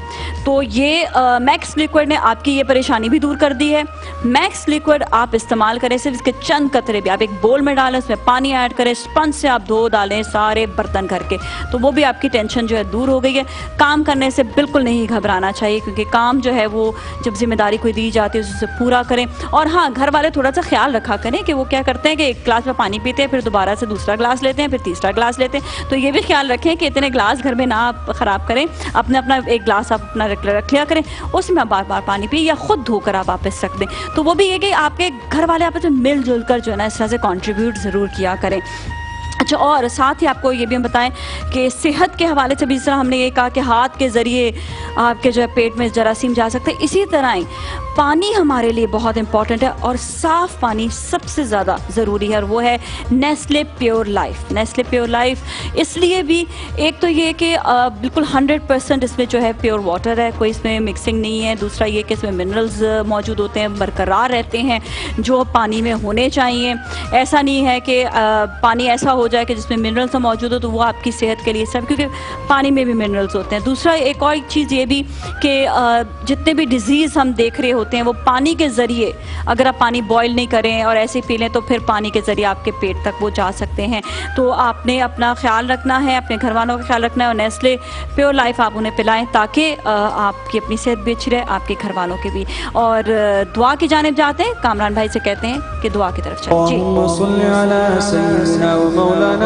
तो ये मैक्स लिक्विड ने आपकी ये परेशानी भी दूर कर दी है। मैक्स लिक्विड आप इस्तेमाल करें, सिर्फ इसके चंद कतरे भी आप एक बोल में डालें, उसमें पानी ऐड करें, स्पंज से आप धो डालें सारे बर्तन करके, तो वो भी आपकी टेंशन जो है दूर हो गई है। काम करने से बिल्कुल नहीं घबराना चाहिए, क्योंकि काम जो है वो जब जिम्मेदारी कोई दी जाती है उसे पूरा करें। और हाँ, घर वाले थोड़ा सा ख्याल रखा करें कि वो क्या करते हैं कि एक ग्लास में पानी पीते हैं, फिर दोबारा से दूसरा ग्लास लेते हैं, फिर तीसरा ग्लास लेते हैं। तो ये भी ख्याल रखें कि इतने ग्लास घर में ना आप ख़राब करें, अपना अपना एक ग्लास आप अपना रख लिया करें, उसमें आप बार बार पानी पिए या खुद धोकर आप वापस रख दें। तो वो भी ये कि आपके घर वाले आपस में मिलजुल कर जो है ना इस तरह से कंट्रीब्यूट ज़रूर किया करें। अच्छा, और साथ ही आपको ये भी हम बताएं कि सेहत के हवाले से भी, जिस तरह हमने ये कहा कि हाथ के ज़रिए आपके जो है पेट में जरासीम जा सकते हैं, इसी तरह ही पानी हमारे लिए बहुत इंपॉर्टेंट है और साफ़ पानी सबसे ज़्यादा ज़रूरी है, और वो है Nestle pure life. Nestle pure life इसलिए भी, एक तो ये कि बिल्कुल 100% इसमें जो है प्योर वाटर है, कोई इसमें मिक्सिंग नहीं है। दूसरा ये कि इसमें मिनरल्स मौजूद होते हैं, बरकरार रहते हैं जो पानी में होने चाहिए। ऐसा नहीं है कि पानी ऐसा हो जाए कि जिसमें मिनरल्स मौजूद हो तो वो आपकी सेहत के लिए सब, क्योंकि पानी में भी मिनरल्स होते हैं। दूसरा एक और चीज़ ये भी कि जितने भी डिजीज़ हम देख रहे होते हैं वो पानी के ज़रिए, अगर आप पानी बॉयल नहीं करें और ऐसे पी लें तो फिर पानी के ज़रिए आपके पेट तक वो जा सकते हैं। तो आपने अपना ख्याल रखना है, अपने घर वालों का ख्याल रखना है, और नेस्ले प्योर लाइफ आप उन्हें पिलाएं ताकि आपकी अपनी सेहत भी अच्छी रहे, आपके घर वालों की भी। और दुआ की जानिब जाते हैं, कामरान भाई से कहते हैं कि दुआ की तरफ चलें।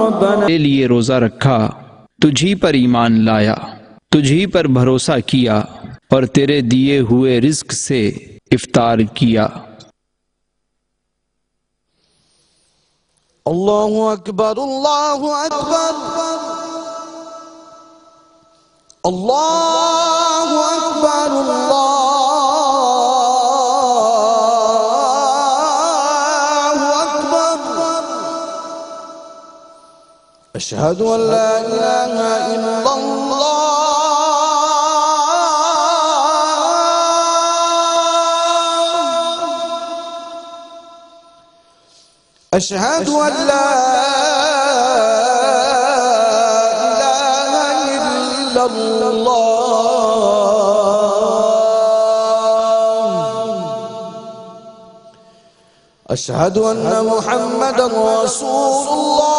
रब्बना के लिए रोजा रखा, तुझी पर ईमान लाया, तुझी पर भरोसा किया और तेरे दिए हुए रिज्क से इफ्तार किया। अल्लाहु अकबर अल्लाहु अकबर अल्लाहु अकबर अल्लाहु अकबर अशहदु अन ला इलाहा इल्लल्लाह अशहदु अन ला अशहदु अन्न मुहम्मदन रसूलुल्लाह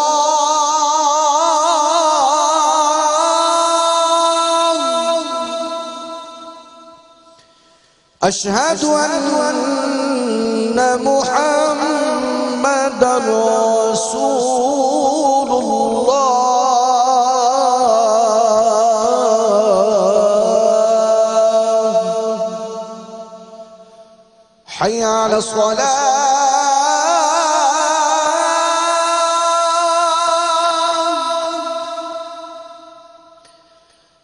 अशहदु अन्न मुहम्मदन रसूलुल्लाह हय्य अला सलाह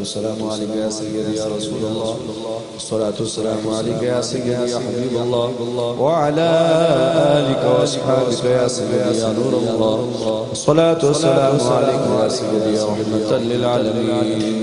वस्सलामु अलैका या सय्यदी या रसूलल्लाह वस्सलातु वस्सलामु अलैका या सय्यदी या हबीबल्लाह व अला आलिका व अस्हाबिका या सय्यदी या नूरल्लाह वस्सलातु वस्सलामु अलैका या सय्यदी या रहमतल लिल आलमीन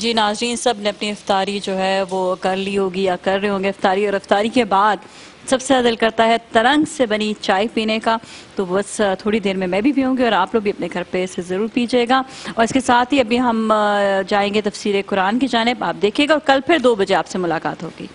जी नाज़रीन, सब ने अपनी इफ्तारी जो है वो कर ली होगी या कर रहे होंगे इफ्तारी, और इफ्तारी के बाद सबसे ज़्यादा दिल करता है तरंग से बनी चाय पीने का। तो बस थोड़ी देर में मैं भी पीऊँगी और आप लोग भी अपने घर पे इसे ज़रूर पीजिएगा। और इसके साथ ही अभी हम जाएंगे तफसीर कुरान की जानिब, आप देखिएगा, और कल फिर 2 बजे आपसे मुलाकात होगी।